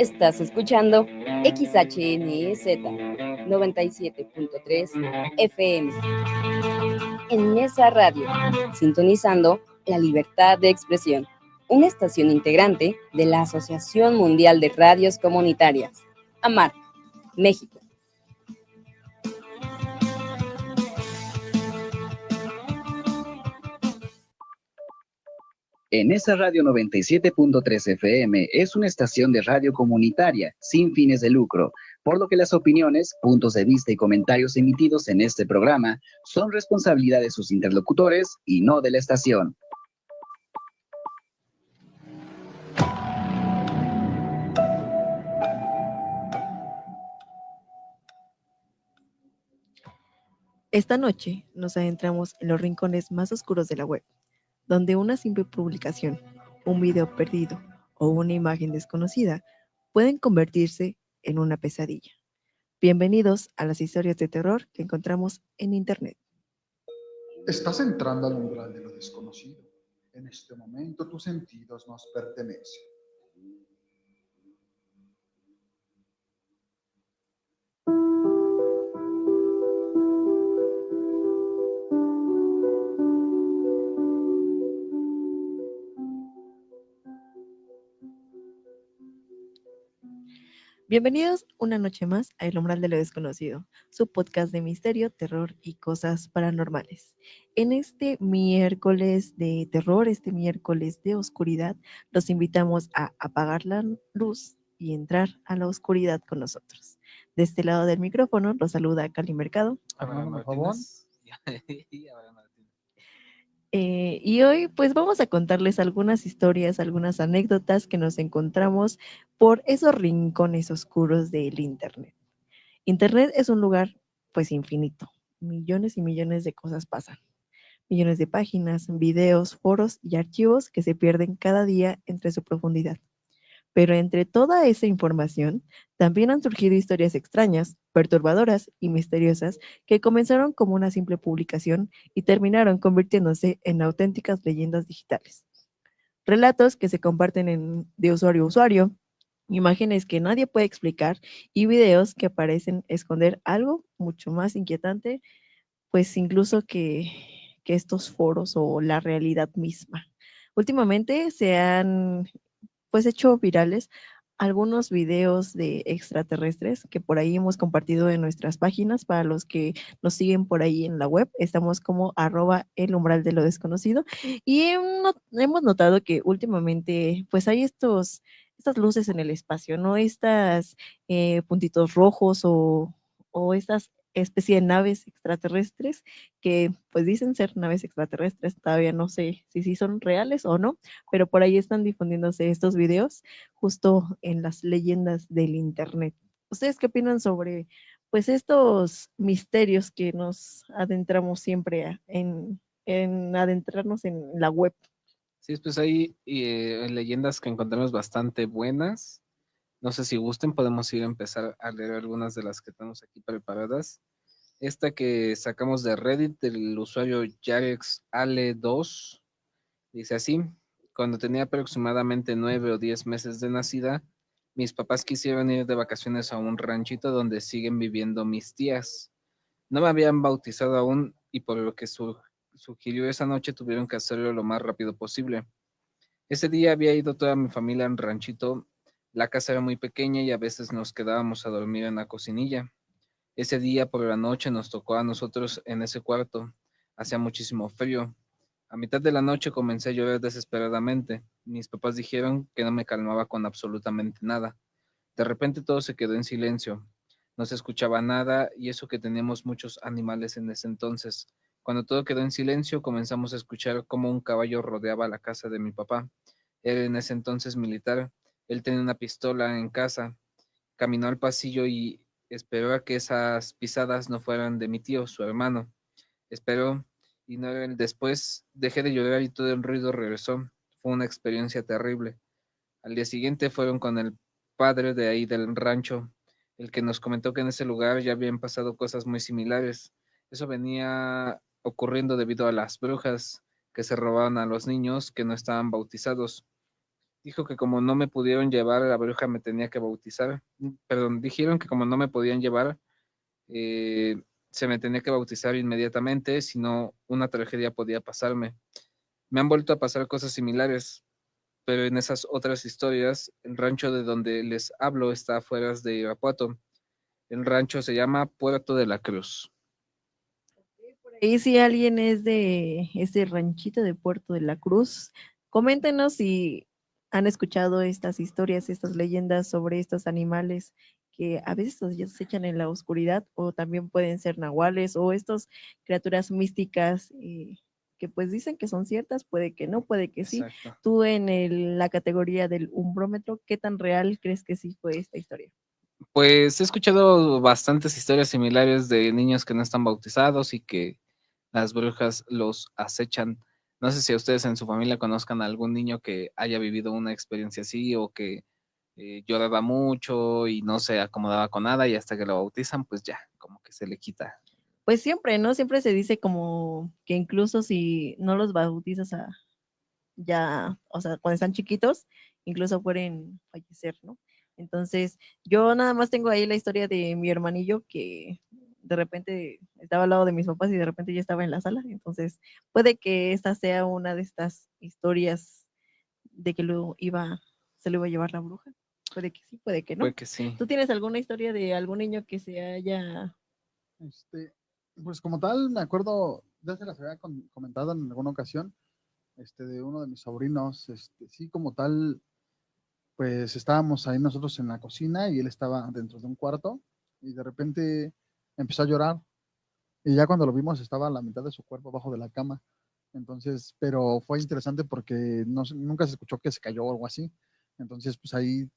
Estás escuchando XHNZ 97.3 FM en esa radio, sintonizando la libertad de expresión, una estación integrante de la Asociación Mundial de Radios Comunitarias, AMAR, México. En esa radio 97.3 FM es una estación de radio comunitaria sin fines de lucro, por lo que las opiniones, puntos de vista y comentarios emitidos en este programa son responsabilidad de sus interlocutores y no de la estación. Esta noche nos adentramos en los rincones más oscuros de la web, donde una simple publicación, un video perdido o una imagen desconocida pueden convertirse en una pesadilla. Bienvenidos a las historias de terror que encontramos en Internet. Estás entrando al umbral de lo desconocido. En este momento tus sentidos nos pertenecen. Bienvenidos una noche más a El Umbral de lo Desconocido, su podcast de misterio, terror y cosas paranormales. En este miércoles de terror, este miércoles de oscuridad, los invitamos a apagar la luz y entrar a la oscuridad con nosotros. De este lado del micrófono los saluda Cali Mercado. Por favor. Y hoy pues vamos a contarles algunas historias, algunas anécdotas que nos encontramos por esos rincones oscuros del Internet. Internet es un lugar pues infinito, millones y millones de cosas pasan, millones de páginas, videos, foros y archivos que se pierden cada día entre su profundidad. Pero entre toda esa información, también han surgido historias extrañas, perturbadoras y misteriosas que comenzaron como una simple publicación y terminaron convirtiéndose en auténticas leyendas digitales. Relatos que se comparten de usuario a usuario, imágenes que nadie puede explicar y videos que parecen esconder algo mucho más inquietante, pues incluso que estos foros o la realidad misma. Últimamente se han pues hecho virales algunos videos de extraterrestres que por ahí hemos compartido en nuestras páginas. Para los que nos siguen por ahí en la web, estamos como @el umbral de lo desconocido y hemos notado que últimamente pues hay estas luces en el espacio, ¿no? Estas puntitos rojos o estas especie de naves extraterrestres que pues dicen ser naves extraterrestres. Todavía no sé si sí son reales o no, pero por ahí están difundiéndose estos videos justo en las leyendas del Internet. ¿Ustedes qué opinan sobre pues estos misterios que nos adentramos siempre en adentrarnos en la web? Sí, pues hay leyendas que encontramos bastante buenas. No sé si gusten, podemos ir a empezar a leer algunas de las que tenemos aquí preparadas. Esta que sacamos de Reddit del usuario JarexAle2 dice así: cuando tenía aproximadamente 9 o 10 meses de nacida, mis papás quisieron ir de vacaciones a un ranchito donde siguen viviendo mis tías. No me habían bautizado aún y por lo que sugirió esa noche tuvieron que hacerlo lo más rápido posible. Ese día había ido toda mi familia al ranchito. La casa era muy pequeña y a veces nos quedábamos a dormir en la cocinilla. Ese día por la noche nos tocó a nosotros en ese cuarto. Hacía muchísimo frío. A mitad de la noche comencé a llorar desesperadamente. Mis papás dijeron que no me calmaba con absolutamente nada. De repente todo se quedó en silencio. No se escuchaba nada y eso que teníamos muchos animales en ese entonces. Cuando todo quedó en silencio, comenzamos a escuchar cómo un caballo rodeaba la casa de mi papá. Él en ese entonces militar. Él tenía una pistola en casa. Caminó al pasillo y esperó a que esas pisadas no fueran de mi tío, su hermano. Esperó y no era él. Después dejé de llorar y todo el ruido regresó. Fue una experiencia terrible. Al día siguiente fueron con el padre de ahí del rancho, el que nos comentó que en ese lugar ya habían pasado cosas muy similares. Eso venía ocurriendo debido a las brujas que se robaban a los niños que no estaban bautizados. dijo que como no me pudieron llevar, la bruja me tenía que bautizar. Perdón, dijeron que como no me podían llevar, se me tenía que bautizar inmediatamente, si no, una tragedia podía pasarme. Me han vuelto a pasar cosas similares, pero en esas otras historias, el rancho de donde les hablo está afuera de Irapuato. El rancho se llama Puerto de la Cruz. Y si alguien es de ese ranchito de Puerto de la Cruz, coméntenos si han escuchado estas historias, estas leyendas sobre estos animales que a veces los se echan en la oscuridad, o también pueden ser nahuales o estas criaturas místicas que pues dicen que son ciertas, puede que no, puede que sí. Exacto. Tú en la categoría del umbrómetro, ¿qué tan real crees que sí fue esta historia? Pues he escuchado bastantes historias similares de niños que no están bautizados y que las brujas los acechan. No sé si a ustedes en su familia conozcan a algún niño que haya vivido una experiencia así o que lloraba mucho y no se acomodaba con nada y hasta que lo bautizan, pues ya, como que se le quita. Pues siempre, ¿no? Siempre se dice como que incluso si no los bautizas ya, o sea, cuando están chiquitos, incluso pueden fallecer, ¿no? Entonces, yo nada más tengo ahí la historia de mi hermanillo que de repente estaba al lado de mis papás y de repente ya estaba en la sala. Entonces, puede que esta sea una de estas historias de que se lo iba a llevar la bruja. Puede que sí, puede que Puede no. que sí. ¿Tú tienes alguna historia de algún niño que se haya... Este, pues como tal, me acuerdo, ya se las había comentado en alguna ocasión, de uno de mis sobrinos, sí, como tal, pues estábamos ahí nosotros en la cocina y él estaba dentro de un cuarto y de repente empezó a llorar y ya cuando lo vimos estaba a la mitad de su cuerpo abajo de la cama. Entonces, pero fue interesante porque no, nunca se escuchó que se cayó o algo así. Entonces, pues ahí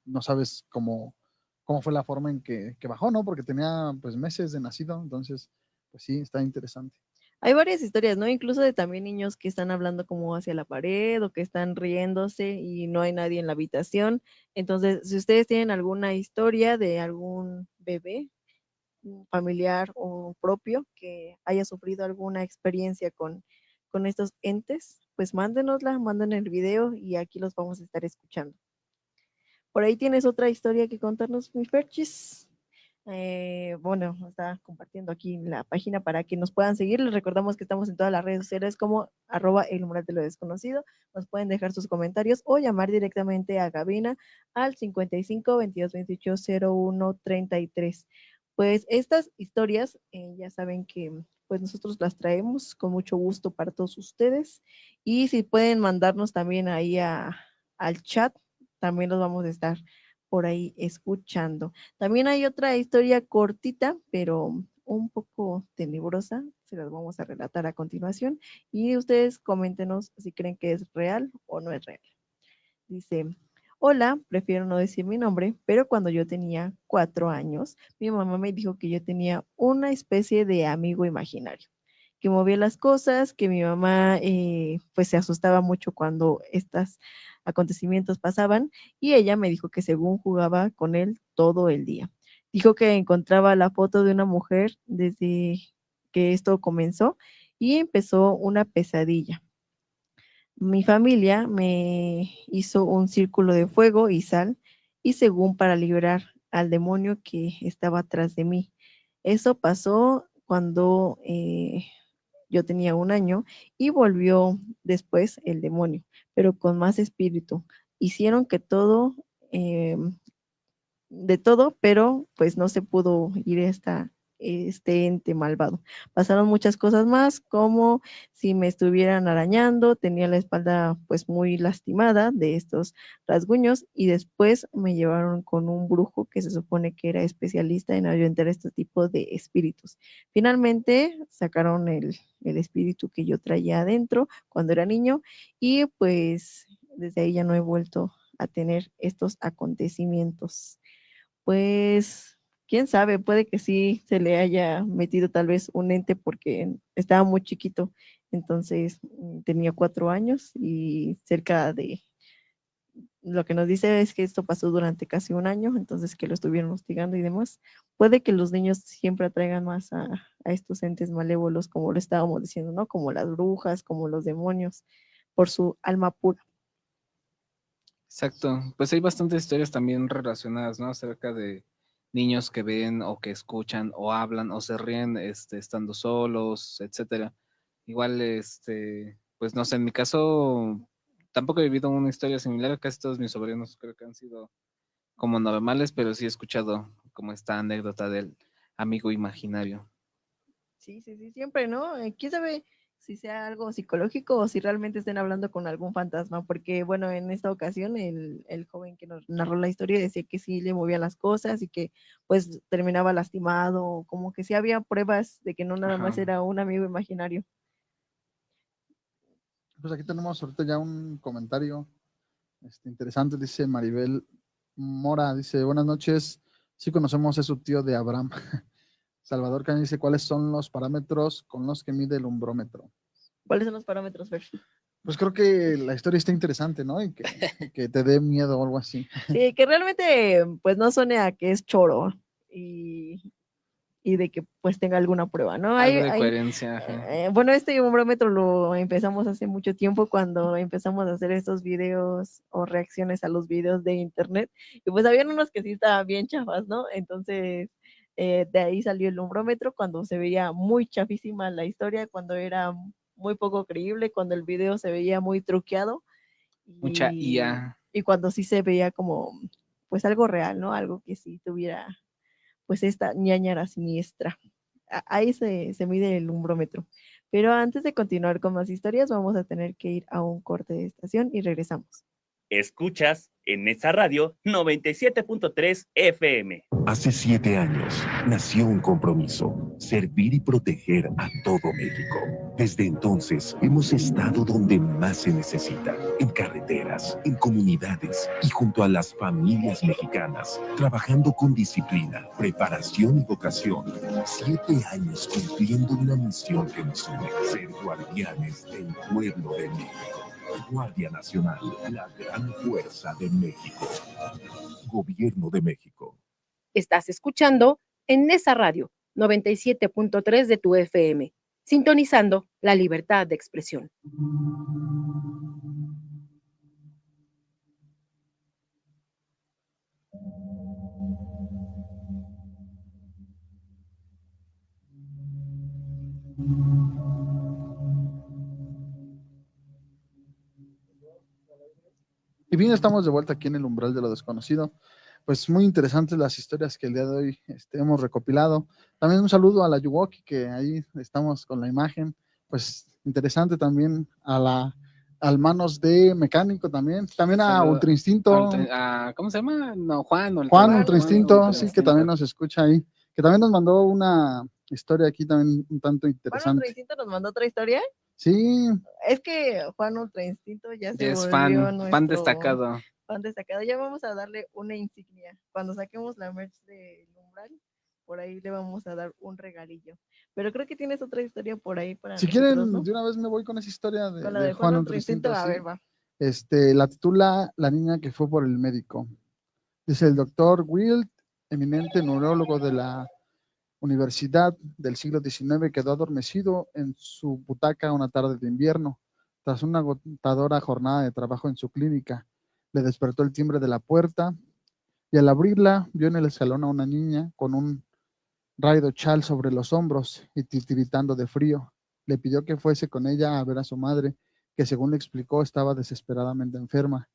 no sabes cómo fue la forma en que bajó, ¿no? Porque tenía pues meses de nacido. Entonces, pues sí, está interesante. Hay varias historias, ¿no? Incluso de también niños que están hablando como hacia la pared o que están riéndose y no hay nadie en la habitación. Entonces, si ustedes tienen alguna historia de algún bebé, familiar o propio que haya sufrido alguna experiencia con estos entes, pues mándenosla, manden el video y aquí los vamos a estar escuchando. Por ahí tienes otra historia que contarnos, mi Ferchis. Bueno, está compartiendo aquí la página para que nos puedan seguir. Les recordamos que estamos en todas las redes sociales como @el umbral de lo desconocido. Nos pueden dejar sus comentarios o llamar directamente a Gabina al 55 22 28 01 33. Pues estas historias ya saben que pues nosotros las traemos con mucho gusto para todos ustedes, y si pueden mandarnos también ahí al chat, también los vamos a estar por ahí escuchando. También hay otra historia cortita, pero un poco tenebrosa, se las vamos a relatar a continuación y ustedes coméntenos si creen que es real o no es real. Dice: hola, prefiero no decir mi nombre, pero cuando yo tenía 4 años, mi mamá me dijo que yo tenía una especie de amigo imaginario, que movía las cosas, que mi mamá pues se asustaba mucho cuando estos acontecimientos pasaban, y ella me dijo que según jugaba con él todo el día. Dijo que encontraba la foto de una mujer desde que esto comenzó y empezó una pesadilla. Mi familia me hizo un círculo de fuego y sal, y según para liberar al demonio que estaba atrás de mí. Eso pasó cuando yo tenía 1 año, y volvió después el demonio, pero con más espíritu. Hicieron que todo, de todo, pero pues no se pudo ir este ente malvado. Pasaron muchas cosas más, como si me estuvieran arañando, tenía la espalda pues muy lastimada de estos rasguños, y después me llevaron con un brujo que se supone que era especialista en ahuyentar este tipo de espíritus. Finalmente sacaron el espíritu que yo traía adentro cuando era niño, y pues desde ahí ya no he vuelto a tener estos acontecimientos. Pues, quién sabe, puede que sí se le haya metido tal vez un ente porque estaba muy chiquito. Entonces tenía 4 años, y cerca de lo que nos dice es que esto pasó durante casi 1 año, entonces que lo estuvieron hostigando y demás. Puede que los niños siempre atraigan más a estos entes malévolos, como lo estábamos diciendo, ¿no? Como las brujas, como los demonios, por su alma pura. Exacto. Pues hay bastantes historias también relacionadas, ¿no? Acerca de niños que ven o que escuchan o hablan o se ríen estando solos, etcétera. Igual, pues no sé, en mi caso tampoco he vivido una historia similar. Casi todos mis sobrinos creo que han sido como normales, pero sí he escuchado como esta anécdota del amigo imaginario. Sí, siempre, ¿no? ¿Quién sabe si sea algo psicológico o si realmente estén hablando con algún fantasma? Porque, bueno, en esta ocasión el joven que nos narró la historia decía que sí le movían las cosas y que pues terminaba lastimado, como que sí había pruebas de que no nada más Ajá. era un amigo imaginario. Pues aquí tenemos ahorita ya un comentario interesante, dice Maribel Mora, dice, buenas noches, sí conocemos, es su tío de Abraham. Salvador Caña dice, ¿cuáles son los parámetros con los que mide el umbrómetro? ¿Cuáles son los parámetros, Fer? Pues creo que la historia está interesante, ¿no? Y que te dé miedo o algo así. Sí, que realmente pues no suene a que es choro y, y de que pues tenga alguna prueba, ¿no? Algo de coherencia, ajá. Bueno, este hombrómetro lo empezamos hace mucho tiempo cuando empezamos a hacer estos videos o reacciones a los videos de internet y pues habían unos que sí estaban bien chafas, ¿no? Entonces de ahí salió el hombrómetro cuando se veía muy chafísima la historia, cuando era muy poco creíble, cuando el video se veía muy truqueado Mucha y, IA. y cuando sí se veía como pues algo real, ¿no? Algo que sí tuviera pues esta ñañara siniestra. Ahí se mide el umbrómetro. Pero antes de continuar con más historias, vamos a tener que ir a un corte de estación y regresamos. Escuchas en esa radio 97.3 FM. Hace 7 años nació un compromiso, servir y proteger a todo México. Desde entonces hemos estado donde más se necesita, en carreteras, en comunidades y junto a las familias mexicanas, trabajando con disciplina, preparación y vocación. 7 años cumpliendo una misión que nos une, ser guardianes del pueblo de México. Guardia Nacional, la gran fuerza de México. Gobierno de México. Estás escuchando en esa radio 97.3 de tu FM, sintonizando la libertad de expresión. Y bien, estamos de vuelta aquí en el umbral de lo desconocido. Pues muy interesantes las historias que el día de hoy hemos recopilado. También un saludo a la Yuwoki, que ahí estamos con la imagen. Pues interesante también al Manos de Mecánico también. También a Saludo Ultra Instinto. ¿cómo se llama? No, Juan Ultra Instinto, Ultra sí, que Instinto. también nos escucha ahí. Que también nos mandó una historia aquí también un tanto Juan interesante. Ultra Instinto nos mandó otra historia. Sí, Es que Juan Ultra Instinto ya se Ya es volvió fan nuestro destacado. fan destacado. Ya vamos a darle una insignia. Cuando saquemos la merch de Umbral, por ahí le vamos a dar un regalillo. Pero creo que tienes otra historia por ahí para si nosotros, quieren, ¿no? de una vez me voy con esa historia Con la de de Juan Juan Ultra Ultra Instinto, Instinto, a sí. ver, va. La titula La niña que fue por el médico. Dice el doctor Wilt, eminente neurólogo de la Universidad del siglo XIX, quedó adormecido en su butaca una tarde de invierno. Tras una agotadora jornada de trabajo en su clínica, le despertó el timbre de la puerta y al abrirla vio en el salón a una niña con un raído chal sobre los hombros y titiritando de frío. Le pidió que fuese con ella a ver a su madre, que según le explicó estaba desesperadamente enferma.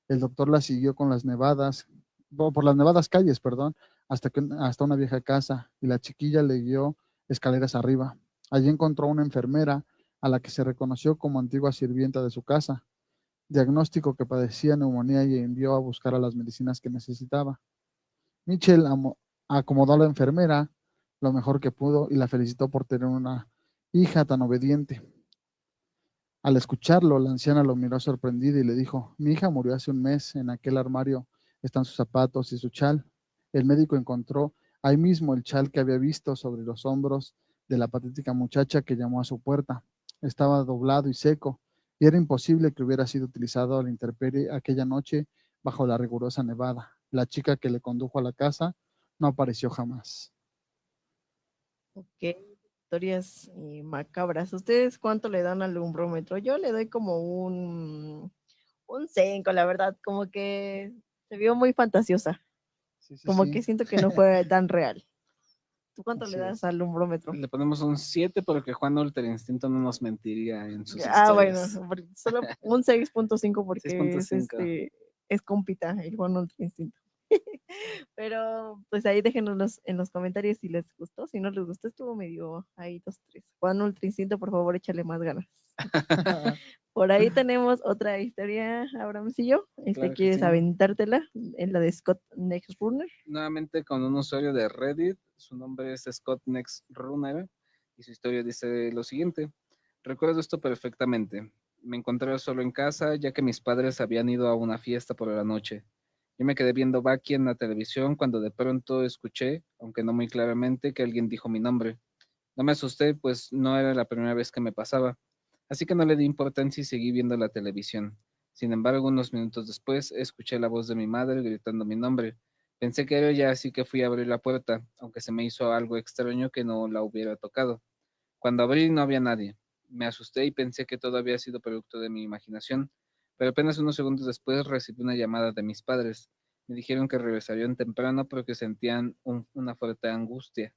El doctor la siguió con las nevadas, por las nevadas calles, perdón, hasta una vieja casa, y la chiquilla le guió escaleras arriba. Allí encontró una enfermera a la que se reconoció como antigua sirvienta de su casa. Diagnóstico que padecía neumonía y envió a buscar a las medicinas que necesitaba. Mitchell acomodó a la enfermera lo mejor que pudo y la felicitó por tener una hija tan obediente. Al escucharlo, la anciana lo miró sorprendida y le dijo: mi hija murió hace un mes, en aquel armario están sus zapatos y su chal. El médico encontró ahí mismo el chal que había visto sobre los hombros de la patética muchacha que llamó a su puerta. Estaba doblado y seco, y era imposible que hubiera sido utilizado a la intemperie aquella noche bajo la rigurosa nevada. La chica que le condujo a la casa no apareció jamás. Ok, historias macabras. ¿Ustedes cuánto le dan al umbrómetro? Yo le doy como Un 5, la verdad, como que se vio muy fantasiosa, Sí, sí, como sí. que siento que no fue tan real. ¿Tú cuánto le Así das es. al umbrómetro? Le ponemos un 7 porque Juan Ultra Instinto no nos mentiría en sus Bueno, historias. solo un 6.5 porque 6.5. es compita el Juan Ultra Instinto. Pero pues ahí déjenos en los comentarios si les gustó. Si no les gustó, estuvo medio ahí 2-3. Juan Ultra Instinto, por favor, échale más ganas. Por ahí tenemos otra historia, Abramcillo. Claro que ¿Quieres sí. aventártela en la de Scott Next Runner? Nuevamente con un usuario de Reddit, su nombre es Scott Next Runner y su historia dice lo siguiente. Recuerdo esto perfectamente. Me encontraba solo en casa ya que mis padres habían ido a una fiesta por la noche. Yo me quedé viendo Baki en la televisión cuando de pronto escuché, aunque no muy claramente, que alguien dijo mi nombre. No me asusté, pues no era la primera vez que me pasaba, así que no le di importancia y seguí viendo la televisión. Sin embargo, unos minutos después, escuché la voz de mi madre gritando mi nombre. Pensé que era ella, así que fui a abrir la puerta, aunque se me hizo algo extraño que no la hubiera tocado. Cuando abrí no había nadie. Me asusté y pensé que todo había sido producto de mi imaginación, pero apenas unos segundos después recibí una llamada de mis padres. Me dijeron que regresarían temprano porque sentían una fuerte angustia.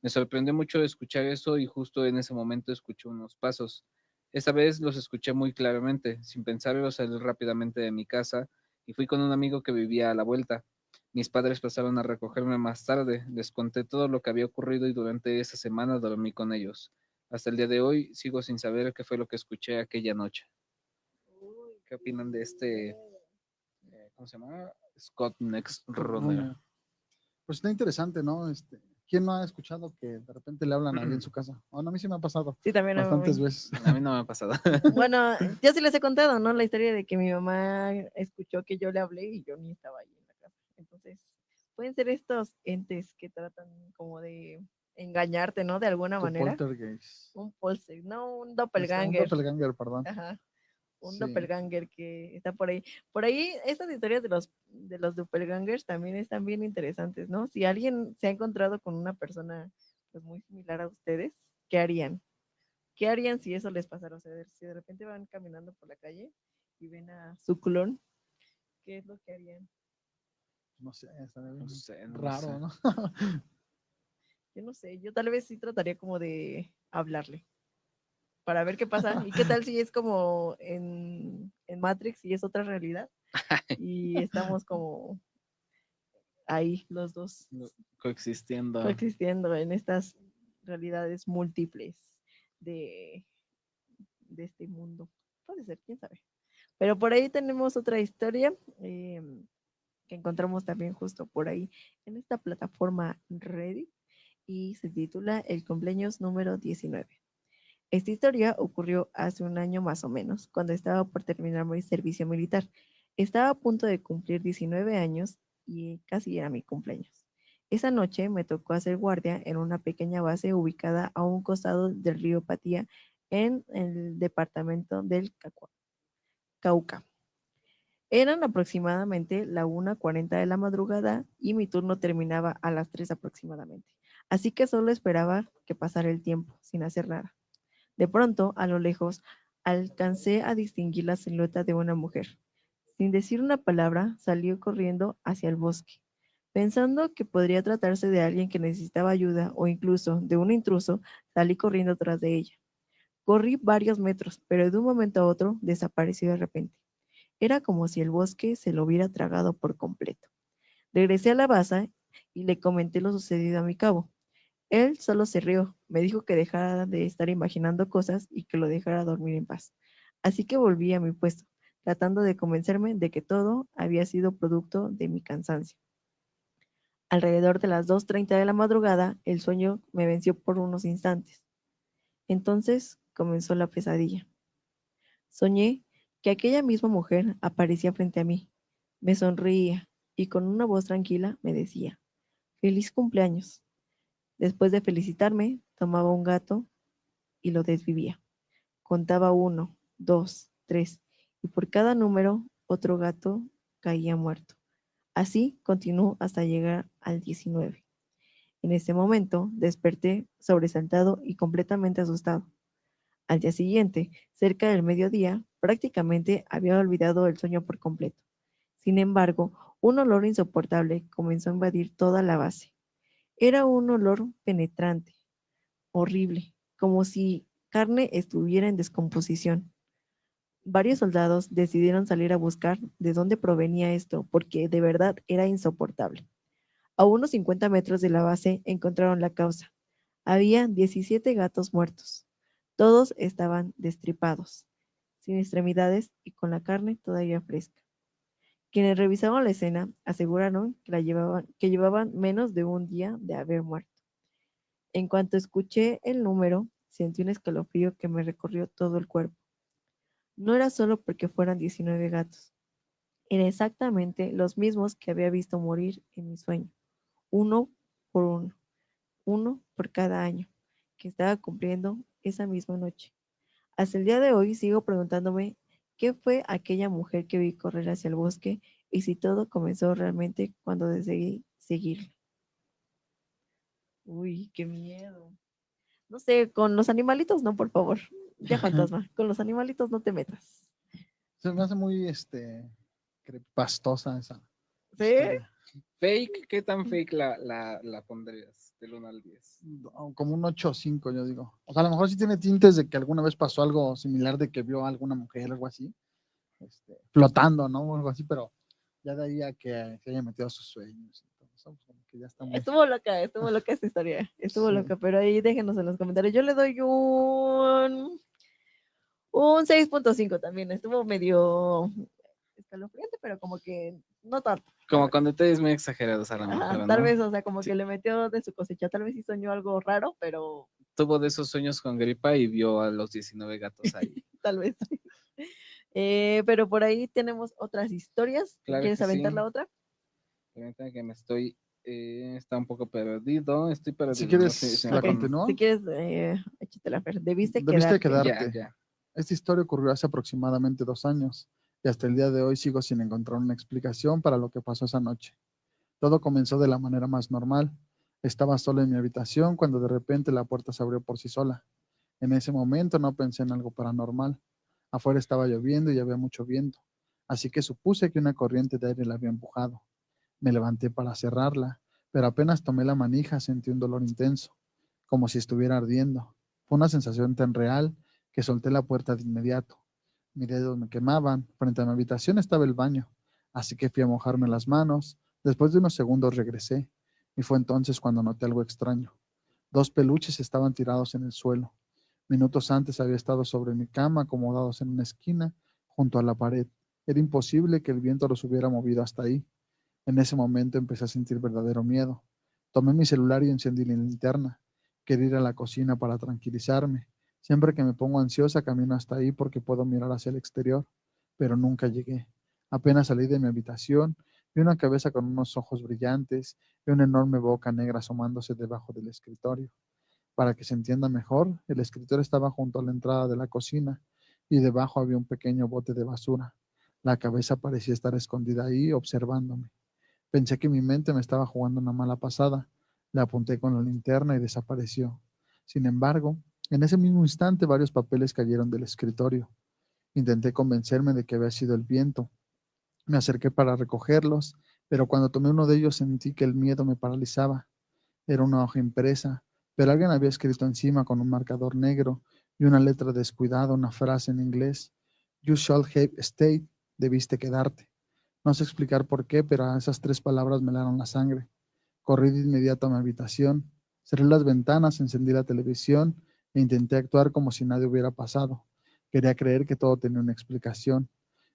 Me sorprendió mucho escuchar eso y justo en ese momento escuché unos pasos. Esta vez los escuché muy claramente. Sin pensarlo, salí rápidamente de mi casa y fui con un amigo que vivía a la vuelta. Mis padres pasaron a recogerme más tarde. Les conté todo lo que había ocurrido y durante esa semana dormí con ellos. Hasta el día de hoy sigo sin saber qué fue lo que escuché aquella noche. ¿Qué opinan de este, cómo se llama? Scott Next Runner. Runner. Pues está interesante, ¿no? ¿Quién no ha escuchado que de repente le hablan ahí en su casa? Bueno, a mí sí me ha pasado Sí, también a bastantes mí. veces. A mí no me ha pasado. Bueno, yo sí les he contado, ¿no? La historia de que mi mamá escuchó que yo le hablé y yo ni estaba ahí en la casa. Entonces, pueden ser estos entes que tratan como de engañarte, ¿no? De alguna Tu manera. poltergeist. Un pulse, no, un Un doppelganger. doppelganger, perdón. Ajá. Un Sí. doppelganger que está por ahí. Por ahí, estas historias de los doppelgangers también están bien interesantes, ¿no? Si alguien se ha encontrado con una persona pues muy similar a ustedes, ¿qué harían? ¿Qué harían si eso les pasara? O sea, si de repente van caminando por la calle y ven a su clon, ¿qué es lo que harían? No sé, está bien No sé, no lo raro, sé. ¿no? Yo no sé, yo tal vez sí trataría como de hablarle para ver qué pasa. ¿Y qué tal si es como en Matrix y es otra realidad? Y estamos como ahí los dos Coexistiendo. coexistiendo en estas realidades múltiples de, de este mundo. Puede ser, quién sabe. Pero por ahí tenemos otra historia que encontramos también justo por ahí en esta plataforma Reddit y se titula El cumpleaños número 19. Esta historia ocurrió hace un año más o menos, cuando estaba por terminar mi servicio militar. Estaba a punto de cumplir 19 años y casi era mi cumpleaños. Esa noche me tocó hacer guardia en una pequeña base ubicada a un costado del río Patía en el departamento del Cauca. Eran aproximadamente la 1:40 de la madrugada y mi turno terminaba a las 3 aproximadamente. Así que solo esperaba que pasara el tiempo, sin hacer nada. De pronto, a lo lejos, alcancé a distinguir la silueta de una mujer. Sin decir una palabra, salió corriendo hacia el bosque. Pensando que podría tratarse de alguien que necesitaba ayuda o incluso de un intruso, salí corriendo tras de ella. Corrí varios metros, pero de un momento a otro desapareció de repente. Era como si el bosque se lo hubiera tragado por completo. Regresé a la base y le comenté lo sucedido a mi cabo. Él solo se rió, me dijo que dejara de estar imaginando cosas y que lo dejara dormir en paz. Así que volví a mi puesto, tratando de convencerme de que todo había sido producto de mi cansancio. Alrededor de las 2:30 de la madrugada, el sueño me venció por unos instantes. Entonces comenzó la pesadilla. Soñé que aquella misma mujer aparecía frente a mí, me sonreía y con una voz tranquila me decía, «Feliz cumpleaños». Después de felicitarme, tomaba un gato y lo desvivía. Contaba 1, 2, 3 y por cada número otro gato caía muerto. Así continuó hasta llegar al 19. En ese momento desperté sobresaltado y completamente asustado. Al día siguiente, cerca del mediodía, Prácticamente había olvidado el sueño por completo. Sin embargo, un olor insoportable comenzó a invadir toda la base. Era un olor penetrante, horrible, como si carne estuviera en descomposición. Varios soldados decidieron salir a buscar de dónde provenía esto, porque de verdad era insoportable. A unos 50 metros de la base encontraron la causa. Había 17 gatos muertos. Todos estaban destripados, sin extremidades y con la carne todavía fresca. Quienes revisaron la escena aseguraron que llevaban menos de un día de haber muerto. En cuanto escuché el número, sentí un escalofrío que me recorrió todo el cuerpo. No era solo porque fueran 19 gatos, eran exactamente los mismos que había visto morir en mi sueño, uno por uno por cada año, que estaba cumpliendo esa misma noche. Hasta el día de hoy sigo preguntándome qué fue aquella mujer que vi correr hacia el bosque y si todo comenzó realmente cuando decidí seguirla. Uy, qué miedo. No sé, con los animalitos no, por favor. Ya fantasma, con los animalitos no te metas. Se me hace muy, crepastosa esa ¿Sí? historia. Fake, ¿qué tan fake la pondrías del 1 al 10? Como un 8 o 5, yo digo. O sea, a lo mejor sí tiene tintes de que alguna vez pasó algo similar, de que vio a alguna mujer o algo así, flotando, ¿no? O algo así, pero ya de ahí a que se haya metido a sus sueños. Entonces, pues, como que ya está muy... Estuvo loca esta historia. Estuvo Sí. loca, pero ahí déjenos en los comentarios. Yo le doy un 6.5 también. Estuvo medio escalofriante, pero como que no tanto. Como con detalles muy exagerados a lo Ajá, mejor, tal ¿no? vez, o sea, como Sí. que le metió de su cosecha. Tal vez sí soñó algo raro, pero Tuvo de esos sueños con gripa y vio a los 19 gatos ahí. tal vez. Pero por ahí tenemos otras historias. Claro ¿Quieres que aventar sí. la otra? Permítame que me estoy, está un poco perdido, estoy perdido. Si ¿no? quieres, Sí, la Ok, continúo. si quieres, échatela, Fer. Debiste Debiste quedarte. Ya, quedarte. ya. Esta historia ocurrió hace aproximadamente 2 años y hasta el día de hoy sigo sin encontrar una explicación para lo que pasó esa noche. Todo comenzó de la manera más normal. Estaba solo en mi habitación cuando de repente la puerta se abrió por sí sola. En ese momento no pensé en algo paranormal. Afuera estaba lloviendo y había mucho viento, así que supuse que una corriente de aire la había empujado. Me levanté para cerrarla, pero apenas tomé la manija sentí un dolor intenso, como si estuviera ardiendo. Fue una sensación tan real que solté la puerta de inmediato. Mis dedos me quemaban. Frente a mi habitación estaba el baño, así que fui a mojarme las manos. Después de unos segundos regresé, y fue entonces cuando noté algo extraño. 2 peluches estaban tirados en el suelo. Minutos antes había estado sobre mi cama, acomodados en una esquina, junto a la pared. Era imposible que el viento los hubiera movido hasta ahí. En ese momento empecé a sentir verdadero miedo. Tomé mi celular y encendí la linterna. Quería ir a la cocina para tranquilizarme. Siempre que me pongo ansiosa camino hasta ahí porque puedo mirar hacia el exterior, pero nunca llegué. Apenas salí de mi habitación, vi una cabeza con unos ojos brillantes y una enorme boca negra asomándose debajo del escritorio. Para que se entienda mejor, el escritorio estaba junto a la entrada de la cocina y debajo había un pequeño bote de basura. La cabeza parecía estar escondida ahí observándome. Pensé que mi mente me estaba jugando una mala pasada. Le apunté con la linterna y desapareció. Sin embargo, en ese mismo instante varios papeles cayeron del escritorio. Intenté convencerme de que había sido el viento. Me acerqué para recogerlos, pero cuando tomé uno de ellos sentí que el miedo me paralizaba. Era una hoja impresa, pero alguien había escrito encima con un marcador negro y una letra descuidada una frase en inglés. You shall have stayed. Debiste quedarte. No sé explicar por qué, pero esas 3 palabras me helaron la sangre. Corrí de inmediato a mi habitación, cerré las ventanas, encendí la televisión e intenté actuar como si nada hubiera pasado. Quería creer que todo tenía una explicación,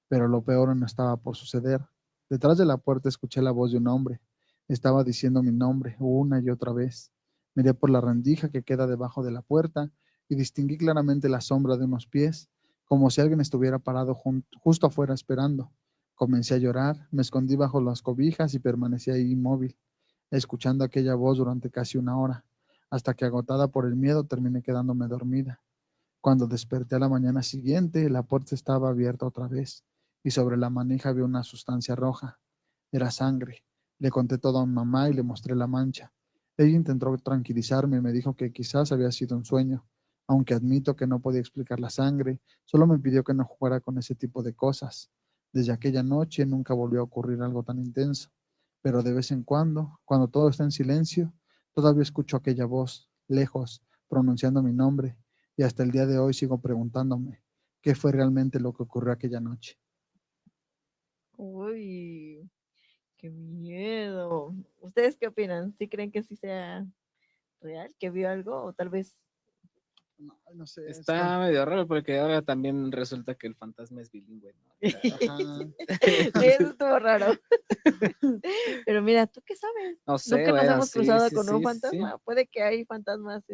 pero lo peor no estaba por suceder. Detrás de la puerta escuché la voz de un hombre. Estaba diciendo mi nombre una y otra vez. Miré por la rendija que queda debajo de la puerta y distinguí claramente la sombra de unos pies, como si alguien estuviera parado justo afuera esperando. Comencé a llorar, me escondí bajo las cobijas y permanecí ahí inmóvil, escuchando aquella voz durante casi una hora, hasta que agotada por el miedo terminé quedándome dormida. Cuando desperté a la mañana siguiente, la puerta estaba abierta otra vez y sobre la manija había una sustancia roja. Era sangre. Le conté todo a mi mamá y le mostré la mancha. Ella intentó tranquilizarme y me dijo que quizás había sido un sueño, Aunque admito que no podía explicar la sangre, solo me pidió que no jugara con ese tipo de cosas. Desde aquella noche nunca volvió a ocurrir algo tan intenso, pero de vez en cuando todo está en silencio, todavía escucho aquella voz, lejos, pronunciando mi nombre, y hasta el día de hoy sigo preguntándome qué fue realmente lo que ocurrió aquella noche. Uy, qué miedo. ¿Ustedes qué opinan? ¿Sí creen que sí sea real, que vio algo o tal vez... No, no sé, Está medio raro porque ahora también resulta que el fantasma es bilingüe, ¿no? Ajá. Sí, eso estuvo raro. Pero mira, ¿tú qué sabes? No sé, Nunca nos bueno, hemos sí, cruzado sí, con un sí, sí. fantasma. Puede que hay fantasmas,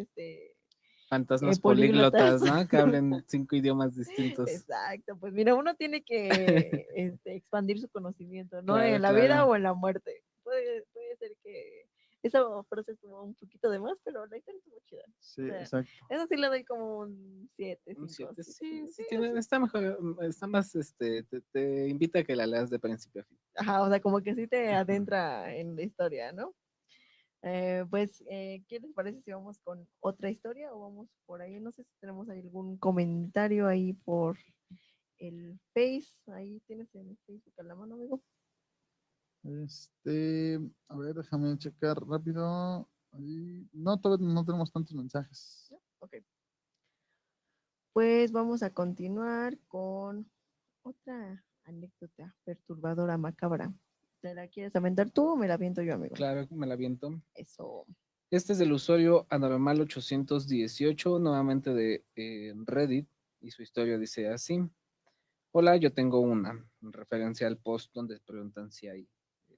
Fantasmas políglotas. políglotas, ¿no? Que hablen 5 idiomas distintos. Exacto, pues mira, uno tiene que expandir su conocimiento, ¿no? Claro, En la vida claro. o en la muerte. Puede ser que esa frase estuvo un poquito de más, pero la historia estuvo chida. Sí, O sea, exacto. eso sí le doy como un 7, Un 5, 7, 7, sí, sí, sí, tiene, está mejor, está más, te invita a que la leas de principio a fin. ajá, o sea, como que sí te adentra en la historia, ¿no? ¿Qué les parece si vamos con otra historia o vamos por ahí? No sé si tenemos ahí algún comentario ahí por el Face. Ahí tienes el Facebook a la mano, amigo. A ver, déjame checar rápido. Ahí. No, todavía no tenemos tantos mensajes. ¿No? Ok. Pues vamos a continuar con otra anécdota perturbadora, macabra. ¿Te la quieres aventar tú o me la aviento yo, amigo? Claro, me la viento. Eso. Este es del usuario Anormal 818, nuevamente de Reddit, y su historia dice así. Hola, yo tengo una, en referencia al post donde preguntan si hay,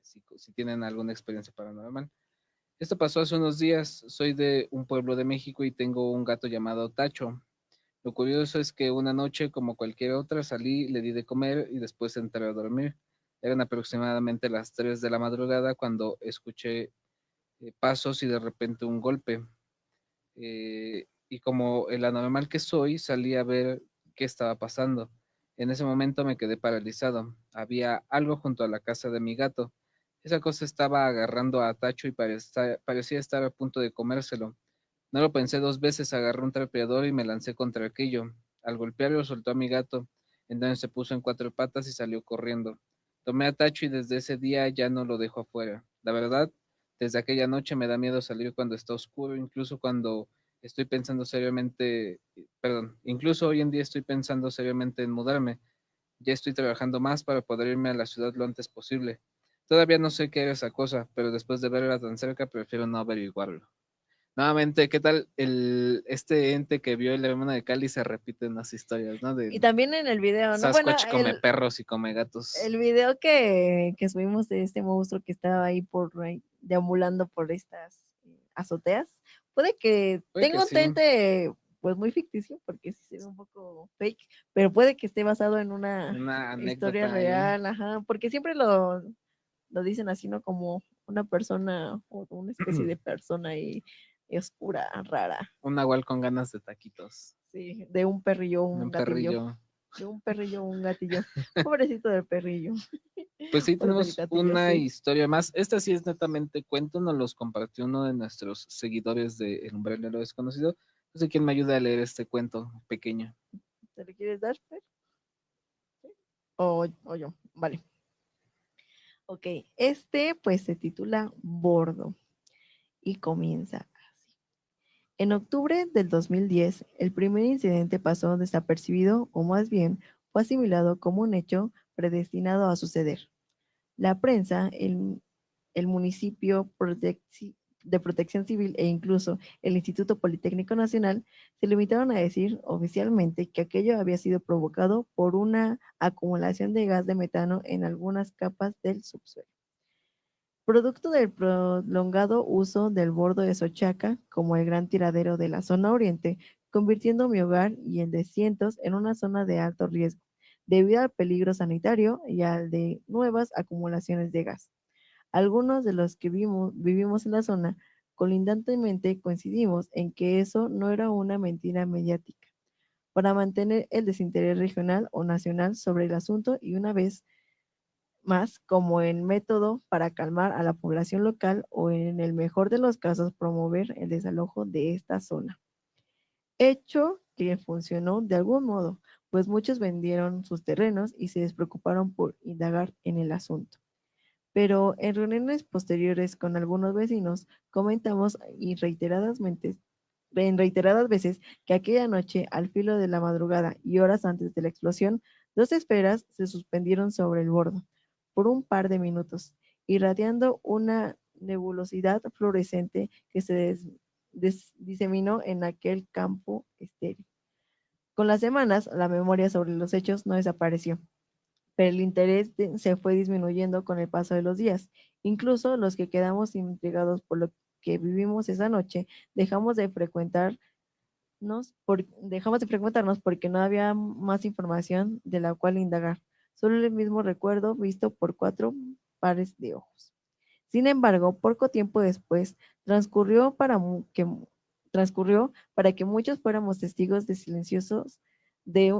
si tienen alguna experiencia paranormal. Esto pasó hace unos días, soy de un pueblo de México y tengo un gato llamado Tacho. Lo curioso es que una noche, como cualquier otra, salí, le di de comer y después entré a dormir. Eran aproximadamente las 3 de la madrugada cuando escuché pasos y de repente un golpe. Y como el anormal que soy, salí a ver qué estaba pasando. En ese momento me quedé paralizado. Había algo junto a la casa de mi gato. Esa cosa estaba agarrando a Tacho y parecía estar a punto de comérselo. No lo pensé 2 veces, agarré un trapeador y me lancé contra aquello. Al golpearlo soltó a mi gato, entonces se puso en 4 patas y salió corriendo. Tomé a Tacho y desde ese día ya no lo dejo afuera. La verdad, desde aquella noche me da miedo salir cuando está oscuro, incluso cuando estoy pensando seriamente, perdón, incluso hoy en día estoy pensando seriamente en mudarme. Ya estoy trabajando más para poder irme a la ciudad lo antes posible. Todavía no sé qué era esa cosa, pero después de verla tan cerca prefiero no averiguarlo. Nuevamente, ¿qué tal este ente que vio el hermano de Cali se repite en las historias, ¿no? Y De también en el video, ¿no? Bueno, Sasquatch come perros y come gatos. el video que subimos de este monstruo que estaba ahí deambulando por estas azoteas, puede que Puede que tenga un sí. tinte pues muy ficticio, porque sí se ve un poco fake, pero puede que esté basado en una Una historia anécdota ahí. real, ajá, porque siempre lo dicen así, ¿no? Como una persona o una especie de persona ahí oscura, rara, Un nahual con ganas de taquitos. sí, de un perrillo, un Un gatillo, perrillo. de un perrillo, un gatillo, pobrecito del perrillo. Pues sí, O del tenemos gatillo, una sí. historia más. Esta sí es netamente cuento, nos los compartió uno de nuestros seguidores de El Umbral de lo Desconocido. No sé quién me ayuda a leer este cuento pequeño. ¿Te lo quieres dar, Fer? ¿Sí? O yo, vale. Ok, pues se titula Bordo y comienza así. En octubre del 2010, el primer incidente pasó desapercibido, o más bien fue asimilado como un hecho predestinado a suceder. La prensa, el municipio de Protección Civil e incluso el Instituto Politécnico Nacional se limitaron a decir oficialmente que aquello había sido provocado por una acumulación de gas de metano en algunas capas del subsuelo. Producto del prolongado uso del bordo de Sochaca como el gran tiradero de la zona oriente, convirtiendo mi hogar y el de cientos en una zona de alto riesgo, debido al peligro sanitario y al de nuevas acumulaciones de gas. Algunos de los que vivimos en la zona colindantemente coincidimos en que eso no era una mentira mediática, para mantener el desinterés regional o nacional sobre el asunto y una vez más como en método para calmar a la población local o en el mejor de los casos promover el desalojo de esta zona. hecho que funcionó de algún modo, pues muchos vendieron sus terrenos y se despreocuparon por indagar en el asunto. Pero en reuniones posteriores con algunos vecinos comentamos en reiteradas veces que aquella noche, al filo de la madrugada y horas antes de la explosión, dos esferas se suspendieron sobre el bordo por un par de minutos, irradiando una nebulosidad fluorescente que se diseminó en aquel campo estéril. Con las semanas, la memoria sobre los hechos no desapareció, pero el interés se fue disminuyendo con el paso de los días. Incluso los que quedamos intrigados por lo que vivimos esa noche, dejamos de frecuentarnos porque no había más información de la cual indagar, solo el mismo recuerdo visto por cuatro pares de ojos. Sin embargo, poco tiempo después transcurrió para que muchos fuéramos testigos de silenciosos de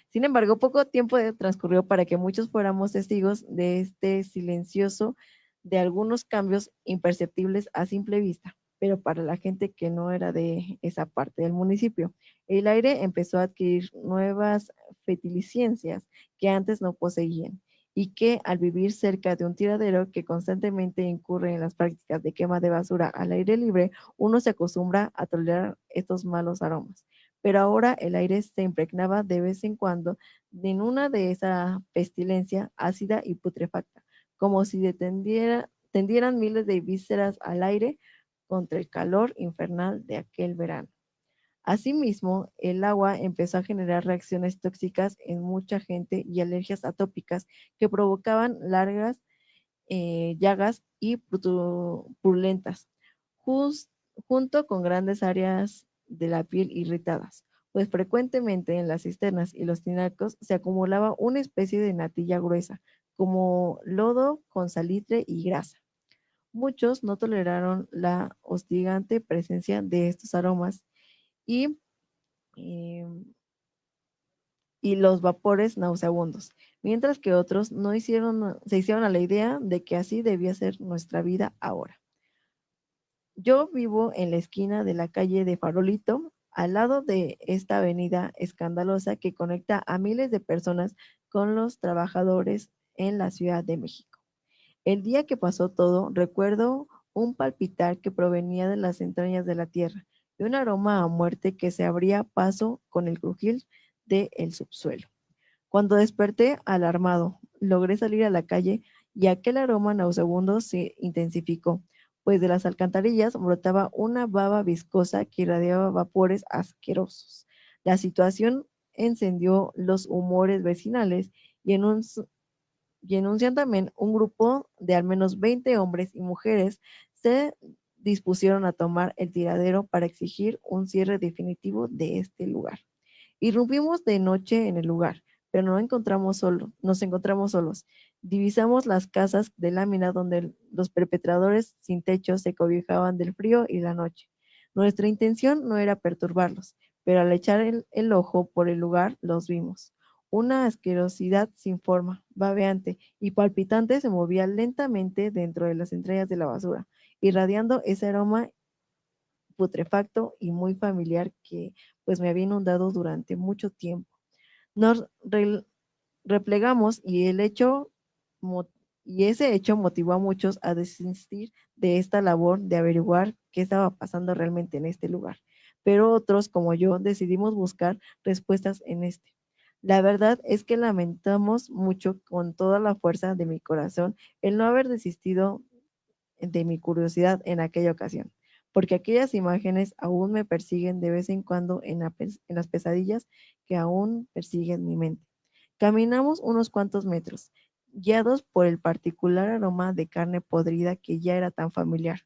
sin embargo, poco tiempo transcurrió para que muchos fuéramos testigos de este silencioso de algunos cambios imperceptibles a simple vista, pero para la gente que no era de esa parte del municipio, el aire empezó a adquirir nuevas fetiliscencias que antes no poseían y que al vivir cerca de un tiradero que constantemente incurre en las prácticas de quema de basura al aire libre, uno se acostumbra a tolerar estos malos aromas, pero ahora el aire se impregnaba de vez en cuando en una de esa pestilencia ácida y putrefacta, como si tendieran miles de vísceras al aire contra el calor infernal de aquel verano. Asimismo, el agua empezó a generar reacciones tóxicas en mucha gente y alergias atópicas que provocaban largas llagas y purulentas, jus- junto con grandes áreas de la piel irritadas, pues frecuentemente en las cisternas y los tinacos se acumulaba una especie de natilla gruesa, como lodo con salitre y grasa. Muchos no toleraron la hostigante presencia de estos aromas y, eh, y los vapores nauseabundos, mientras que otros no se hicieron a la idea de que así debía ser nuestra vida ahora. Yo vivo en la esquina de la calle de Farolito, al lado de esta avenida escandalosa que conecta a miles de personas con los trabajadores en la Ciudad de México. El día que pasó todo, recuerdo un palpitar que provenía de las entrañas de la tierra y un aroma a muerte que se abría paso con el crujir del subsuelo. Cuando desperté alarmado, logré salir a la calle y aquel aroma nauseabundo se intensificó, pues de las alcantarillas brotaba una baba viscosa que irradiaba vapores asquerosos. La situación encendió los humores vecinales y en un santamen un grupo de al menos 20 hombres y mujeres se dispusieron a tomar el tiradero para exigir un cierre definitivo de este lugar. Irrumpimos de noche en el lugar, pero nos encontramos solos. Divisamos las casas de lámina donde los perpetradores sin techo se cobijaban del frío y la noche. Nuestra intención no era perturbarlos, pero al echar el ojo por el lugar los vimos. Una asquerosidad sin forma, babeante y palpitante se movía lentamente dentro de las entrañas de la basura, irradiando ese aroma putrefacto y muy familiar que pues me había inundado durante mucho tiempo. Nos replegamos y ese hecho motivó a muchos a desistir de esta labor de averiguar qué estaba pasando realmente en este lugar. Pero otros, como yo, decidimos buscar respuestas en este. La verdad es que lamentamos mucho con toda la fuerza de mi corazón el no haber desistido de mi curiosidad en aquella ocasión, porque aquellas imágenes aún me persiguen de vez en cuando en las pesadillas que aún persiguen mi mente. Caminamos unos cuantos metros, guiados por el particular aroma de carne podrida que ya era tan familiar.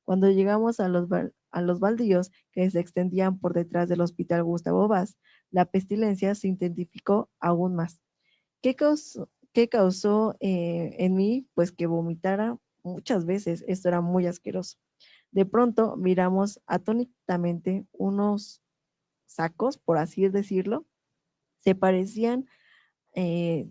Cuando llegamos a los baldíos que se extendían por detrás del Hospital Gustavo Vaz, la pestilencia se intensificó aún más. ¿Qué causó en mí? Pues que vomitara muchas veces. Esto era muy asqueroso. De pronto miramos atónitamente unos sacos, por así decirlo. Se parecían eh,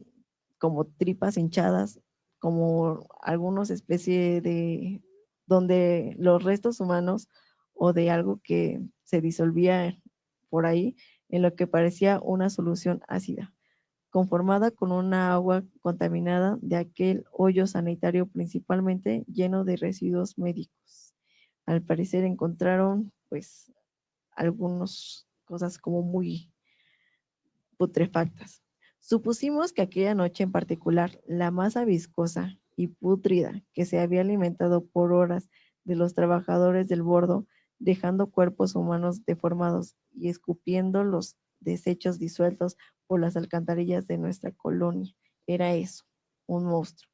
como tripas hinchadas, como algunos especie de, donde los restos humanos o de algo que se disolvía por ahí en lo que parecía una solución ácida, conformada con una agua contaminada de aquel hoyo sanitario principalmente lleno de residuos médicos. Al parecer encontraron pues algunas cosas como muy putrefactas. Supusimos que aquella noche en particular, la masa viscosa y pútrida que se había alimentado por horas de los trabajadores del bordo, dejando cuerpos humanos deformados y escupiendo los desechos disueltos por las alcantarillas de nuestra colonia, era eso, un monstruo.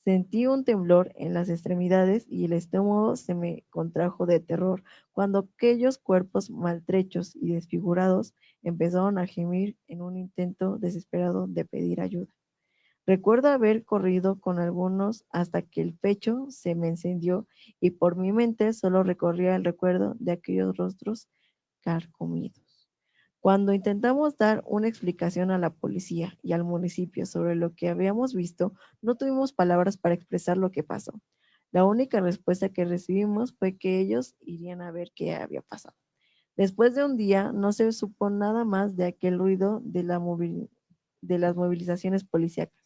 Sentí un temblor en las extremidades y el estómago se me contrajo de terror cuando aquellos cuerpos maltrechos y desfigurados empezaron a gemir en un intento desesperado de pedir ayuda. Recuerdo haber corrido con algunos hasta que el pecho se me encendió y por mi mente solo recorría el recuerdo de aquellos rostros carcomidos. Cuando intentamos dar una explicación a la policía y al municipio sobre lo que habíamos visto, no tuvimos palabras para expresar lo que pasó. La única respuesta que recibimos fue que ellos irían a ver qué había pasado. Después de un día, no se supo nada más de aquel ruido de las movilizaciones policíacas.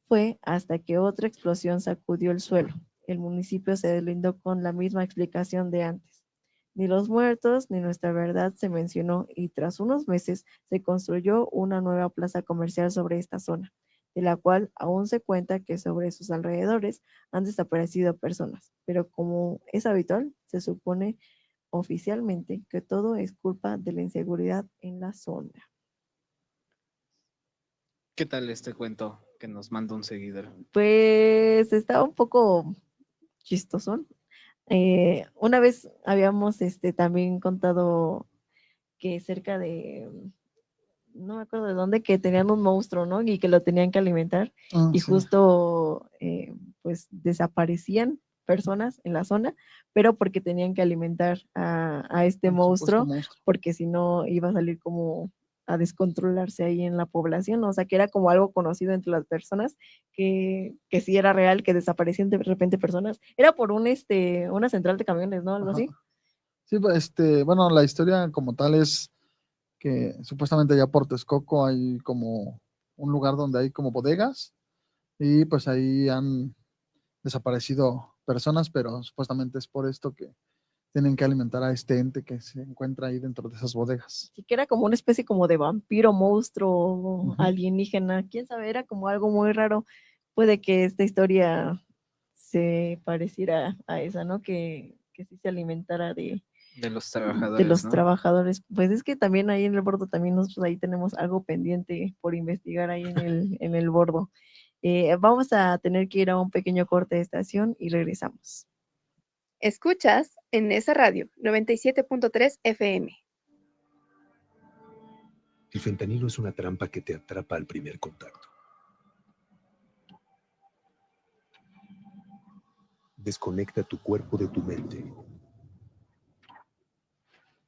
Fue hasta que otra explosión sacudió el suelo. El municipio se deslindó con la misma explicación de antes. Ni los muertos ni nuestra verdad se mencionó y tras unos meses se construyó una nueva plaza comercial sobre esta zona, de la cual aún se cuenta que sobre sus alrededores han desaparecido personas, pero como es habitual, se supone oficialmente que todo es culpa de la inseguridad en la zona. ¿Qué tal este cuento que nos manda un seguidor? Pues estaba un poco chistosón. Una vez habíamos también contado que cerca de, no me acuerdo de dónde, que tenían un monstruo, ¿no? Y que lo tenían que alimentar y Sí. justo pues desaparecían personas en la zona, pero porque tenían que alimentar a este Al supuesto monstruo, monstruo. porque si no iba a salir como a descontrolarse ahí en la población, o sea que era como algo conocido entre las personas, que sí era real, que desaparecían de repente personas, era por una central de camiones, ¿no? Algo Ajá. así. Sí, bueno, la historia como tal es que supuestamente allá por Texcoco hay como un lugar donde hay como bodegas y pues ahí han desaparecido personas, pero supuestamente es por esto que tienen que alimentar a este ente que se encuentra ahí dentro de esas bodegas. Sí que era como una especie como de vampiro, monstruo, Ujú. alienígena, quién sabe, era como algo muy raro. Puede que esta historia se pareciera a esa, ¿no? Que sí se alimentara De los de trabajadores, los ¿no? trabajadores. Pues es que también ahí en el bordo, también nosotros ahí tenemos algo pendiente por investigar ahí en el bordo. Vamos a tener que ir a un pequeño corte de estación y regresamos. Escuchas en esa radio 97.3 FM. El fentanilo es una trampa que te atrapa al primer contacto. Desconecta tu cuerpo de tu mente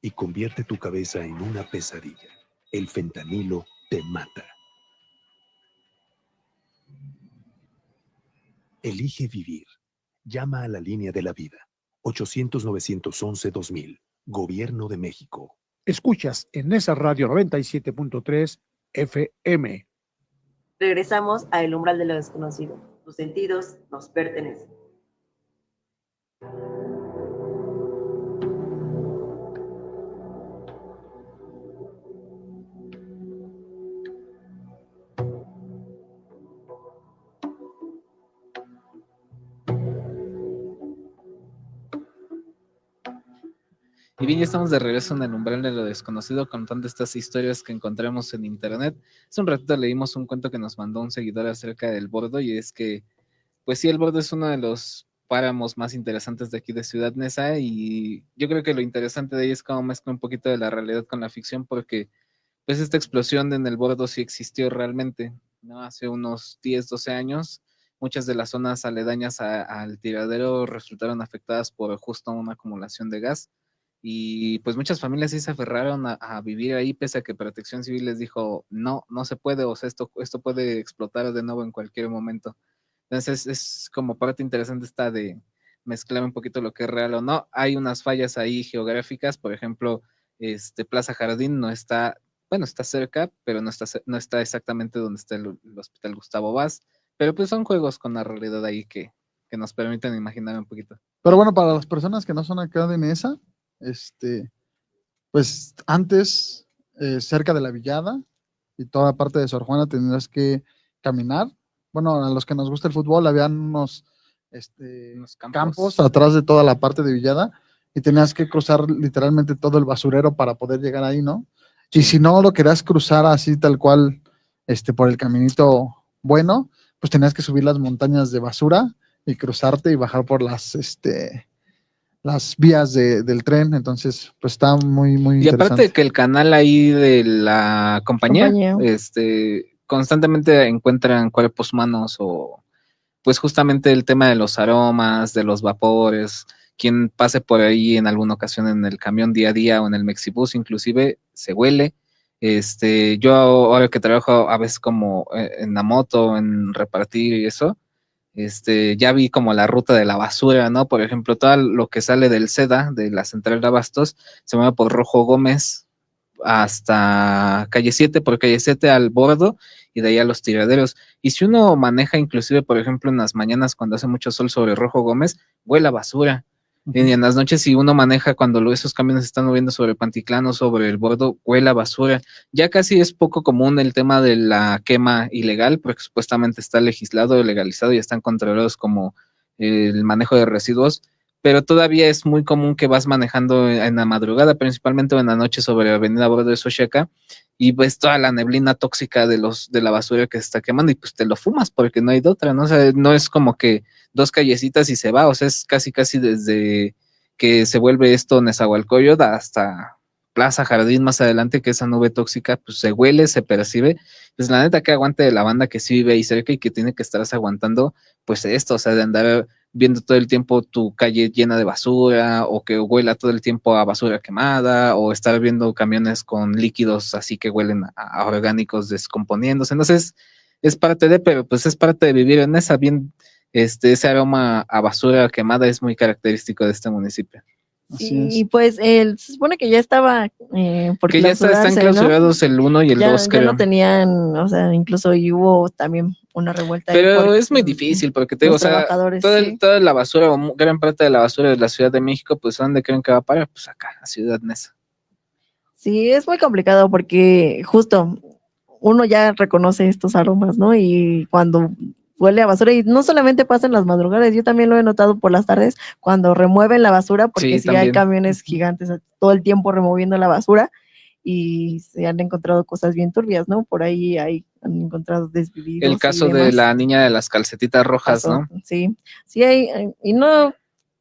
y convierte tu cabeza en una pesadilla. El fentanilo te mata. Elige vivir. Llama a la línea de la vida. 800-911-2000. Gobierno de México. Escuchas en esa radio 97.3 FM. Regresamos a El umbral de lo desconocido. Tus sentidos nos pertenecen. Y bien, ya estamos de regreso en el umbral de lo desconocido contando estas historias que encontramos en internet. Hace un ratito leímos un cuento que nos mandó un seguidor acerca del Bordo y es que, pues sí, el Bordo es uno de los páramos más interesantes de aquí de Ciudad Neza y yo creo que lo interesante de ahí es cómo mezcla un poquito de la realidad con la ficción porque pues esta explosión en el Bordo sí existió realmente, ¿no? Hace unos 10, 12 años. Muchas de las zonas aledañas al tiradero resultaron afectadas por justo una acumulación de gas y pues muchas familias sí se aferraron a vivir ahí pese a que Protección Civil les dijo no, no se puede, o sea, esto puede explotar de nuevo en cualquier momento. Entonces es como parte interesante esta de mezclar un poquito lo que es real o no. Hay unas fallas ahí geográficas, por ejemplo, Plaza Jardín no está, bueno, está cerca, pero no está exactamente donde está el Hospital Gustavo Vaz, pero pues son juegos con la realidad ahí que nos permiten imaginar un poquito. Pero bueno, para las personas que no son acá de Mesa, pues antes, cerca de la Villada y toda parte de Sor Juana, tendrías que caminar. Bueno, a los que nos gusta el fútbol, habían unos campos atrás de toda la parte de Villada y tenías que cruzar literalmente todo el basurero para poder llegar ahí, ¿no? Y si no lo querías cruzar así tal cual, por el caminito bueno, pues tenías que subir las montañas de basura y cruzarte y bajar por las vías del tren. Entonces, pues está muy, muy Y aparte interesante. de que el canal ahí de la compañía. Constantemente encuentran cuerpos humanos o pues justamente el tema de los aromas, de los vapores. Quien pase por ahí en alguna ocasión en el camión día a día o en el Mexibus inclusive se huele. Yo ahora que trabajo a veces como en la moto, en repartir y eso, ya vi como la ruta de la basura, ¿no? Por ejemplo, todo lo que sale del SEDA, de la central de abastos, se mueve por Rojo Gómez hasta calle 7, por calle 7 al bordo y de ahí a los tiraderos. Y si uno maneja inclusive, por ejemplo, en las mañanas cuando hace mucho sol sobre Rojo Gómez, huele a basura. Y en las noches, si uno maneja cuando esos camiones se están moviendo sobre el Pantitlán o sobre el bordo, huele a basura. Ya casi es poco común el tema de la quema ilegal, porque supuestamente está legislado, legalizado y están controlados como el manejo de residuos, pero todavía es muy común que vas manejando en la madrugada, principalmente en la noche sobre la avenida Bordo de Xochaca, y ves toda la neblina tóxica de la basura que se está quemando y pues te lo fumas porque no hay de otra, ¿no? O sea, no es como que 2 callecitas y se va, o sea, es casi desde que se vuelve esto Nezahualcóyotl hasta Plaza Jardín más adelante, que esa nube tóxica pues se huele, se percibe. Pues la neta que aguante de la banda que sí vive ahí cerca y que tiene que estarse aguantando pues esto, o sea, de andar viendo todo el tiempo tu calle llena de basura o que huela todo el tiempo a basura quemada o estar viendo camiones con líquidos así que huelen a orgánicos descomponiéndose. Entonces es parte pero pues es parte de vivir en esa bien. Ese aroma a basura quemada es muy característico de este municipio. Y pues se supone que ya estaba por que ya están clausurados, ¿no? El 1 y el 2, creo. Ya no tenían, o sea, incluso hubo también una revuelta. Pero es muy difícil, porque te digo, o sea, toda la basura, o gran parte de la basura de la Ciudad de México, pues, ¿dónde creen que va a parar? Pues acá, a Ciudad Neza. Sí, es muy complicado porque justo uno ya reconoce estos aromas, ¿no? Y cuando huele a basura, y no solamente pasa en las madrugadas, yo también lo he notado por las tardes, cuando remueven la basura, porque sí hay camiones gigantes todo el tiempo removiendo la basura, y se han encontrado cosas bien turbias, ¿no? Por ahí han encontrado desvividos. El caso de la niña de las calcetitas rojas, ¿no? Sí, y no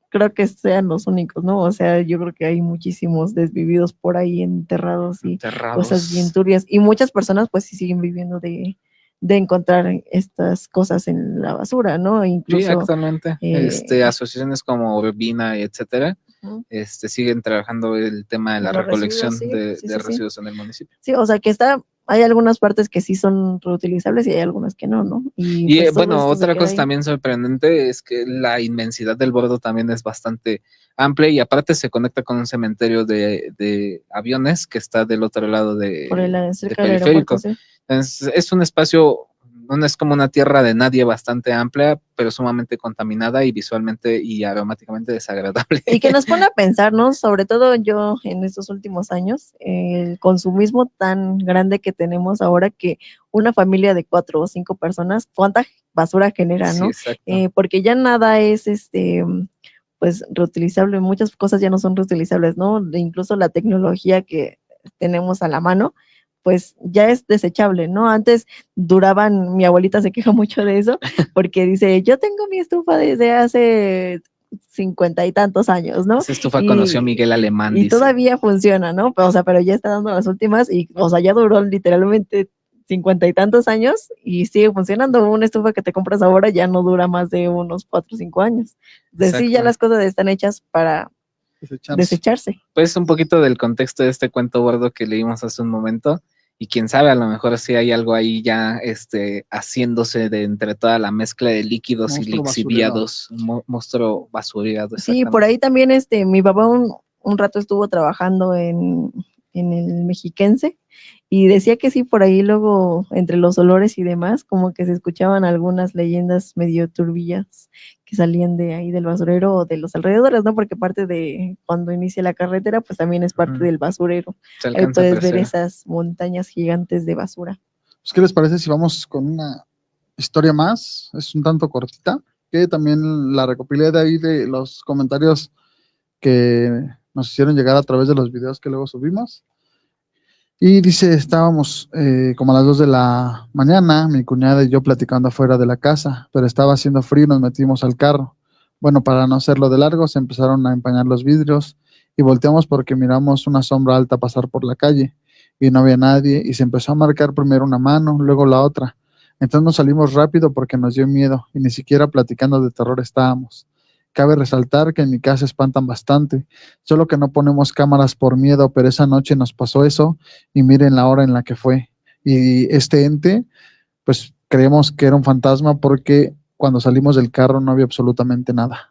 creo que sean los únicos, ¿no? O sea, yo creo que hay muchísimos desvividos por ahí enterrados y cosas bien turbias, y muchas personas pues sí siguen viviendo de encontrar estas cosas en la basura, ¿no? Incluso, sí, exactamente. Asociaciones como Urbina y etcétera, siguen trabajando el tema de la recolección de residuos en el municipio. Sí, o sea que hay algunas partes que sí son reutilizables y hay algunas que no, ¿no? Y pues, bueno, otra cosa también sorprendente es que la inmensidad del bordo también es bastante amplia y aparte se conecta con un cementerio de aviones que está del otro lado de periférico. Sí. Entonces, es un espacio, no es como una tierra de nadie, bastante amplia, pero sumamente contaminada y visualmente y aromáticamente desagradable. Y que nos pone a pensar, ¿no? Sobre todo yo en estos últimos años, el consumismo tan grande que tenemos ahora, que una familia de 4 o 5 personas, ¿cuánta basura genera, no? Sí, porque ya nada es pues reutilizable, muchas cosas ya no son reutilizables, ¿no? Incluso la tecnología que tenemos a la mano, pues ya es desechable, ¿no? Antes duraban, mi abuelita se queja mucho de eso, porque dice, yo tengo mi estufa desde hace 50 y tantos años, ¿no? Esa estufa conoció a Miguel Alemán. Y dice, todavía funciona, ¿no? Pero ya está dando las últimas y, o sea, ya duró literalmente 50 y tantos años y sigue funcionando. Una estufa que te compras ahora ya no dura más de unos 4 o 5 años. Entonces sí, ya las cosas están hechas para desecharse. Pues un poquito del contexto de este cuento gordo que leímos hace un momento. y quién sabe, a lo mejor sí hay algo ahí ya haciéndose de entre toda la mezcla de líquidos y lixiviados, monstruo basureado. Sí, por ahí también mi papá un rato estuvo trabajando en el Mexiquense y decía que sí, por ahí luego entre los olores y demás, como que se escuchaban algunas leyendas medio turbillas que salían de ahí del basurero o de los alrededores, ¿no? Porque parte de cuando inicia la carretera, pues también es parte del basurero. Ahí puedes ver esas montañas gigantes de basura. Pues, ¿qué les parece si vamos con una historia más? Es un tanto cortita, que también la recopilé de ahí de los comentarios que nos hicieron llegar a través de los videos que luego subimos. Y dice, estábamos como a las 2 de la mañana, mi cuñada y yo platicando afuera de la casa, pero estaba haciendo frío y nos metimos al carro. Bueno, para no hacerlo de largo, se empezaron a empañar los vidrios y volteamos porque miramos una sombra alta pasar por la calle y no había nadie y se empezó a marcar primero una mano, luego la otra. Entonces nos salimos rápido porque nos dio miedo y ni siquiera platicando de terror estábamos. Cabe resaltar que en mi casa espantan bastante, solo que no ponemos cámaras por miedo, pero esa noche nos pasó eso y miren la hora en la que fue. Y este ente, pues creemos que era un fantasma porque cuando salimos del carro no había absolutamente nada.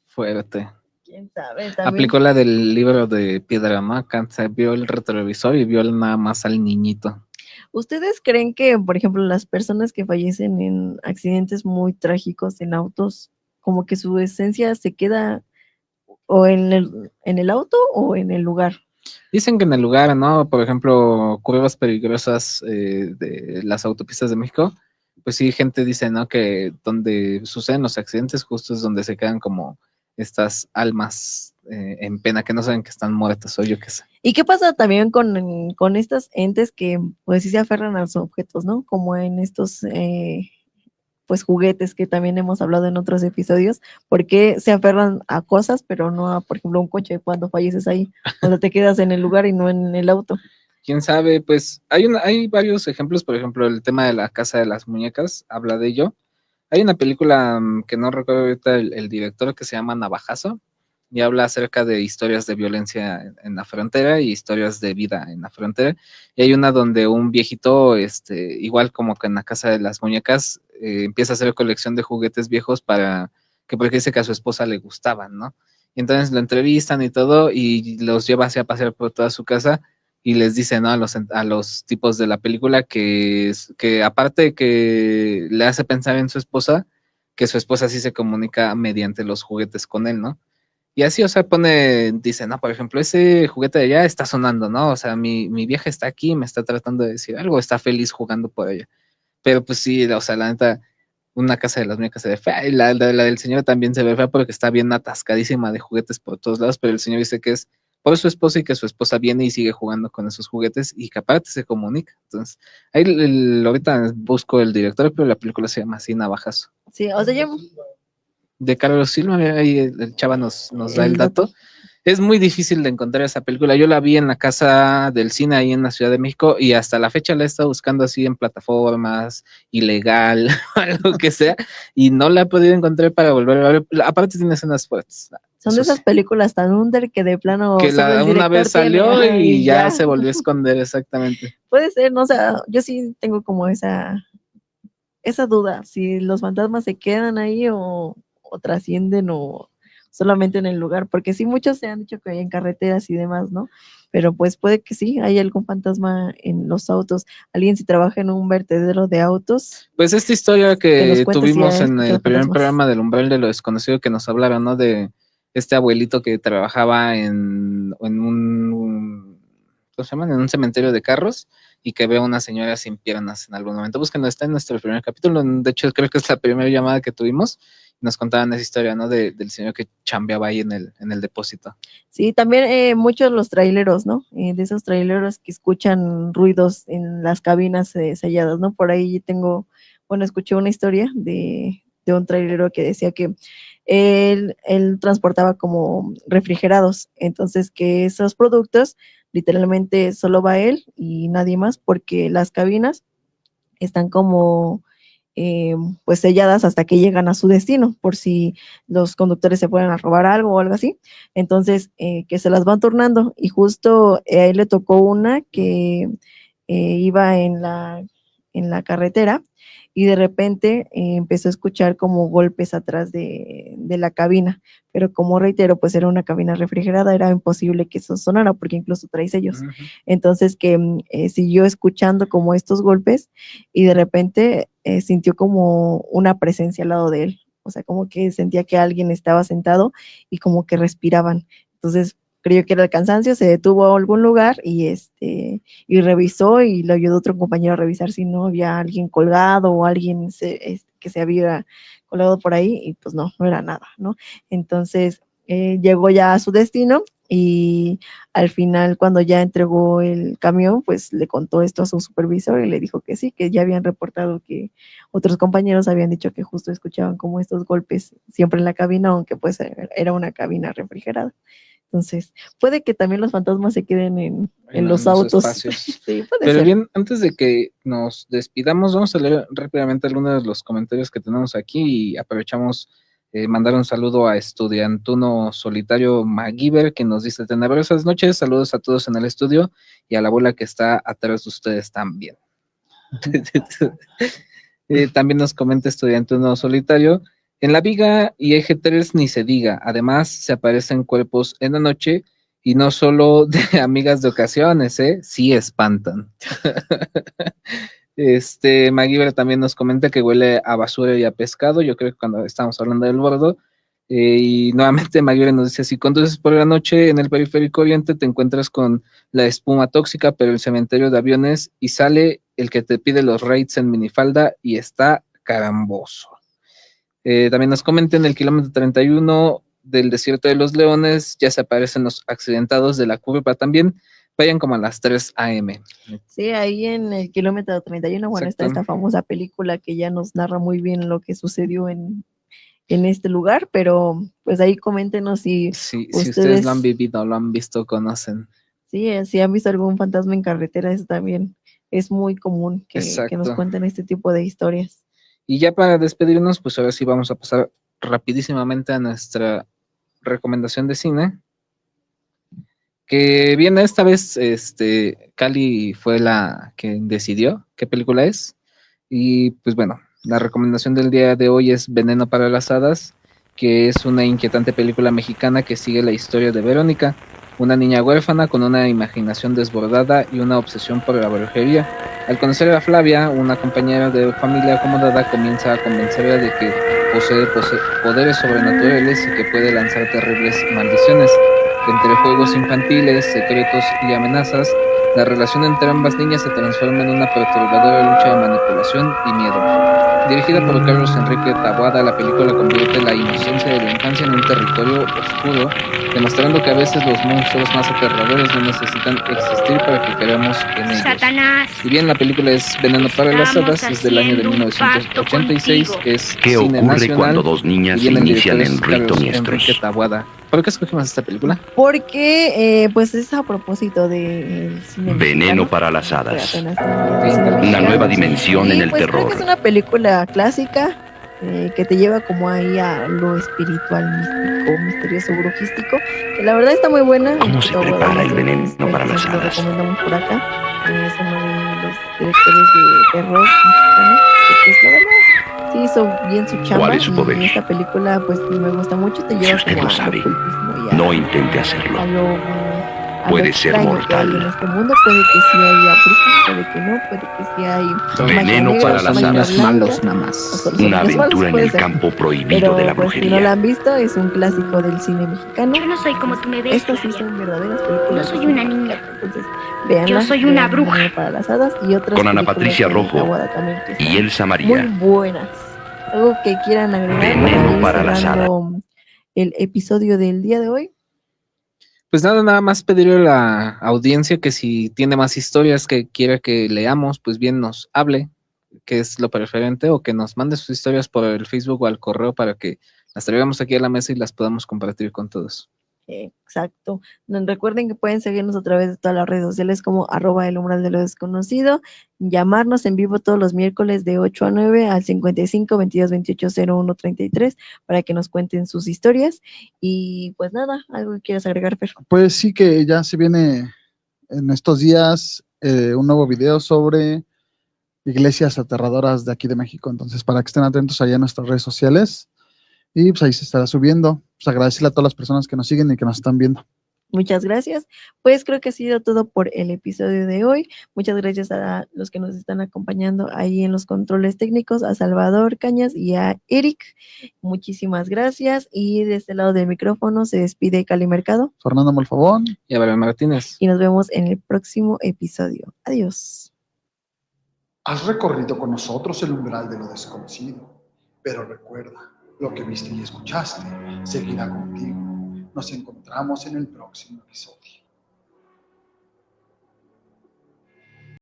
Fuerte. ¿Quién sabe? También Aplicó la del libro de Piedramaca, se vio el retrovisor y vio nada más al niñito. ¿Ustedes creen que, por ejemplo, las personas que fallecen en accidentes muy trágicos en autos, como que su esencia se queda o en el auto o en el lugar? Dicen que en el lugar, ¿no? Por ejemplo, curvas peligrosas de las autopistas de México, pues sí, gente dice, ¿no? Que donde suceden los accidentes justo es donde se quedan como estas almas en pena, que no saben que están muertas o yo qué sé. ¿Y qué pasa también con estas entes que pues sí se aferran a los objetos, ¿no? Como en estos pues juguetes que también hemos hablado en otros episodios, porque se aferran a cosas, pero no a, por ejemplo, un coche cuando falleces ahí, cuando te quedas en el lugar y no en el auto. Quién sabe, pues hay varios ejemplos, por ejemplo, el tema de la casa de las muñecas, habla de ello. Hay una película que no recuerdo ahorita el director, que se llama Navajazo, y habla acerca de historias de violencia en la frontera y historias de vida en la frontera. Y hay una donde un viejito, igual como que en la casa de las muñecas, empieza a hacer colección de juguetes viejos porque dice que a su esposa le gustaban, ¿no? Y entonces lo entrevistan y todo, y los lleva así a pasear por toda su casa, y les dice, ¿no? A los tipos de la película que aparte de que le hace pensar en su esposa, que su esposa sí se comunica mediante los juguetes con él, ¿no? Y así, o sea, dice, no, por ejemplo, ese juguete de allá está sonando, ¿no? O sea, mi vieja está aquí, me está tratando de decir algo, está feliz jugando por ella. Pero pues sí, o sea, la neta, una casa de las muñecas se ve fea, y la del señor también se ve fea porque está bien atascadísima de juguetes por todos lados, pero el señor dice que es por su esposa y que su esposa viene y sigue jugando con esos juguetes y que aparte se comunica. Entonces, ahí ahorita busco el director, pero la película se llama así, Navajazo. Sí, o sea, yo... De Carlos Silva, ahí el chava nos da el dato. Es muy difícil de encontrar esa película. Yo la vi en la casa del cine ahí en la Ciudad de México y hasta la fecha la he estado buscando así en plataformas, ilegal, algo que sea, y no la he podido encontrar para volver a ver. Aparte tiene escenas fuertes. Son de esas películas tan under que de plano... Que una vez salió y ya se volvió a esconder, exactamente. Puede ser, no, o sea, yo sí tengo como esa duda, si los fantasmas se quedan ahí o trascienden o solamente en el lugar, porque sí muchos se han dicho que hay en carreteras y demás, ¿no? Pero pues puede que sí, hay algún fantasma en los autos, alguien si trabaja en un vertedero de autos. Pues esta historia que tuvimos en el primer programa del umbral de lo desconocido, que nos hablaron, ¿no? De este abuelito que trabajaba en un ¿cómo se llaman? En un cementerio de carros y que ve a una señora sin piernas en algún momento. Búsquenlo, está en nuestro primer capítulo. De hecho, creo que es la primera llamada que tuvimos. Nos contaban esa historia, ¿no? Del señor que chambeaba ahí en el depósito. Sí, también muchos los traileros, ¿no? De esos traileros que escuchan ruidos en las cabinas selladas, ¿no? Por ahí escuché una historia de un trailero que decía que él transportaba como refrigerados, entonces que esos productos literalmente solo va él y nadie más, porque las cabinas están como pues selladas hasta que llegan a su destino, por si los conductores se fueran a robar algo o algo así. Entonces, que se las van turnando, y justo a él le tocó una que iba en la carretera, y de repente empezó a escuchar como golpes atrás de la cabina, pero como reitero, pues era una cabina refrigerada, era imposible que eso sonara porque incluso trae sellos. Ujú. Entonces que siguió escuchando como estos golpes, y de repente sintió como una presencia al lado de él, o sea, como que sentía que alguien estaba sentado y como que respiraban. Entonces creyó que era el cansancio, se detuvo a algún lugar y revisó, y le ayudó otro compañero a revisar si no había alguien colgado o alguien que se había colgado por ahí, y pues no era nada, ¿no? Entonces llegó ya a su destino, y al final, cuando ya entregó el camión, pues le contó esto a su supervisor y le dijo que sí, que ya habían reportado que otros compañeros habían dicho que justo escuchaban como estos golpes siempre en la cabina, aunque pues era una cabina refrigerada. Entonces, puede que también los fantasmas se queden en los autos. Espacios. Sí, puede Pero ser. bien, antes de que nos despidamos, vamos a leer rápidamente algunos de los comentarios que tenemos aquí, y aprovechamos mandar un saludo a Estudiantuno Solitario Maguiber, que nos dice: tenebrosas noches, saludos a todos en el estudio y a la abuela que está atrás de ustedes también. También nos comenta Estudiantuno Solitario: en la Viga y Eje 3 ni se diga, además se aparecen cuerpos en la noche, y no solo de amigas de ocasiones, sí espantan. Maguiber también nos comenta que huele a basura y a pescado, yo creo que cuando estamos hablando del bordo. Y nuevamente Maguiber nos dice: si conduces por la noche en el periférico oriente, te encuentras con la espuma tóxica, pero el cementerio de aviones, y sale el que te pide los raids en minifalda y está caramboso. También nos comenta: en el kilómetro 31 del Desierto de los Leones ya se aparecen los accidentados de la curva también, vayan como a las 3 a.m. Sí, ahí en el kilómetro 31, bueno, está Exacto. esta famosa película que ya nos narra muy bien lo que sucedió en este lugar, pero pues ahí coméntenos si Si ustedes ustedes lo han vivido, lo han visto, conocen. Sí, si han visto algún fantasma en carretera, eso también es muy común que nos Exacto. cuenten este tipo de historias. Y ya para despedirnos, pues ahora sí vamos a pasar rapidísimamente a nuestra recomendación de cine. Que bien, esta vez Cali fue la que decidió qué película es. Y pues bueno, la recomendación del día de hoy es Veneno para las Hadas, que es una inquietante película mexicana que sigue la historia de Verónica, una niña huérfana con una imaginación desbordada y una obsesión por la brujería. Al conocer a Flavia, una compañera de familia acomodada, comienza a convencerla de que posee poderes sobrenaturales y que puede lanzar terribles maldiciones. Entre juegos infantiles, secretos y amenazas, la relación entre ambas niñas se transforma en una perturbadora lucha de manipulación y miedo. Dirigida por Carlos Enrique Taboada, la película convierte la inocencia de la infancia en un territorio oscuro, demostrando que a veces los monstruos más aterradores no necesitan existir para que creamos en ellos. Satanás, Si bien la película es Veneno para las Hadas, es del año de 1986, es ¿Qué cine ocurre nacional, cuando dos niñas y viene el inician director en es Carlos ritomiestros? Enrique Taboada. ¿Por qué escogimos esta película? Porque pues es a propósito del cine Veneno mexicano, para las que hadas. apenas tenía Una nueva dimensión en el pues creo que terror. es una película clásica que te lleva como ahí a lo espiritual, místico, misterioso, brujístico, que la verdad está muy buena. ¿Cómo se Todo, prepara el sí, veneno para las lo hadas? recomendamos por acá. Es uno de los directores de terror mexicano, que pues la verdad sí hizo bien su chamba. ¿Cuál es su poder? Y esta película pues me gusta mucho, te lleva usted como lo al sabe, ocultismo y no intente hacerlo. a lo Puede ser extraño mortal. que hay en este mundo. Puede que sí haya brujas, puede que no, puede que sí hay Veneno magia para negra, las magia hadas. blanca, Malos nada más. o solo Una son niños malos, aventura en puede el ser. campo prohibido Pero de la pues si no la brujería. han visto, es un clásico del cine mexicano. yo no soy como tú me ves, Estas sí Flavia. son verdaderas películas. No de soy cine una niña. mexicano. Entonces, véanla. Yo soy una vean bruja. Veneno para las Hadas y otras Con Ana películas Patricia de Rojo Taboada también, que y están Elsa muy María. buenas. Algo que quieran agregar Veneno ir para las cerrando el episodio del día de hoy. Pues nada más pedirle a la audiencia que si tiene más historias que quiera que leamos, pues bien nos hable, que es lo preferente, o que nos mande sus historias por el Facebook o al correo para que las traigamos aquí a la mesa y las podamos compartir con todos. Exacto. Recuerden que pueden seguirnos a través de todas las redes sociales como @elumbral_de_lo_desconocido, llamarnos en vivo todos los miércoles de 8 a 9 al 55 22 28 01 33 para que nos cuenten sus historias. Y pues nada, ¿algo que quieras agregar, Fer? Pues sí, que ya se viene en estos días un nuevo video sobre iglesias aterradoras de aquí de México. Entonces, para que estén atentos allá en nuestras redes sociales y pues ahí se estará subiendo. Pues agradecerle a todas las personas que nos siguen y que nos están viendo. Muchas gracias. Pues creo que ha sido todo por el episodio de hoy. Muchas gracias a los que nos están acompañando ahí en los controles técnicos, a Salvador Cañas y a Eric. Muchísimas gracias. Y de este lado del micrófono se despide Cali Mercado. Fernando Molfabón. Y Abel Martínez. Y nos vemos en el próximo episodio. Adiós. Has recorrido con nosotros el umbral de lo desconocido, pero recuerda, lo que viste y escuchaste seguirá contigo. Nos encontramos en el próximo episodio.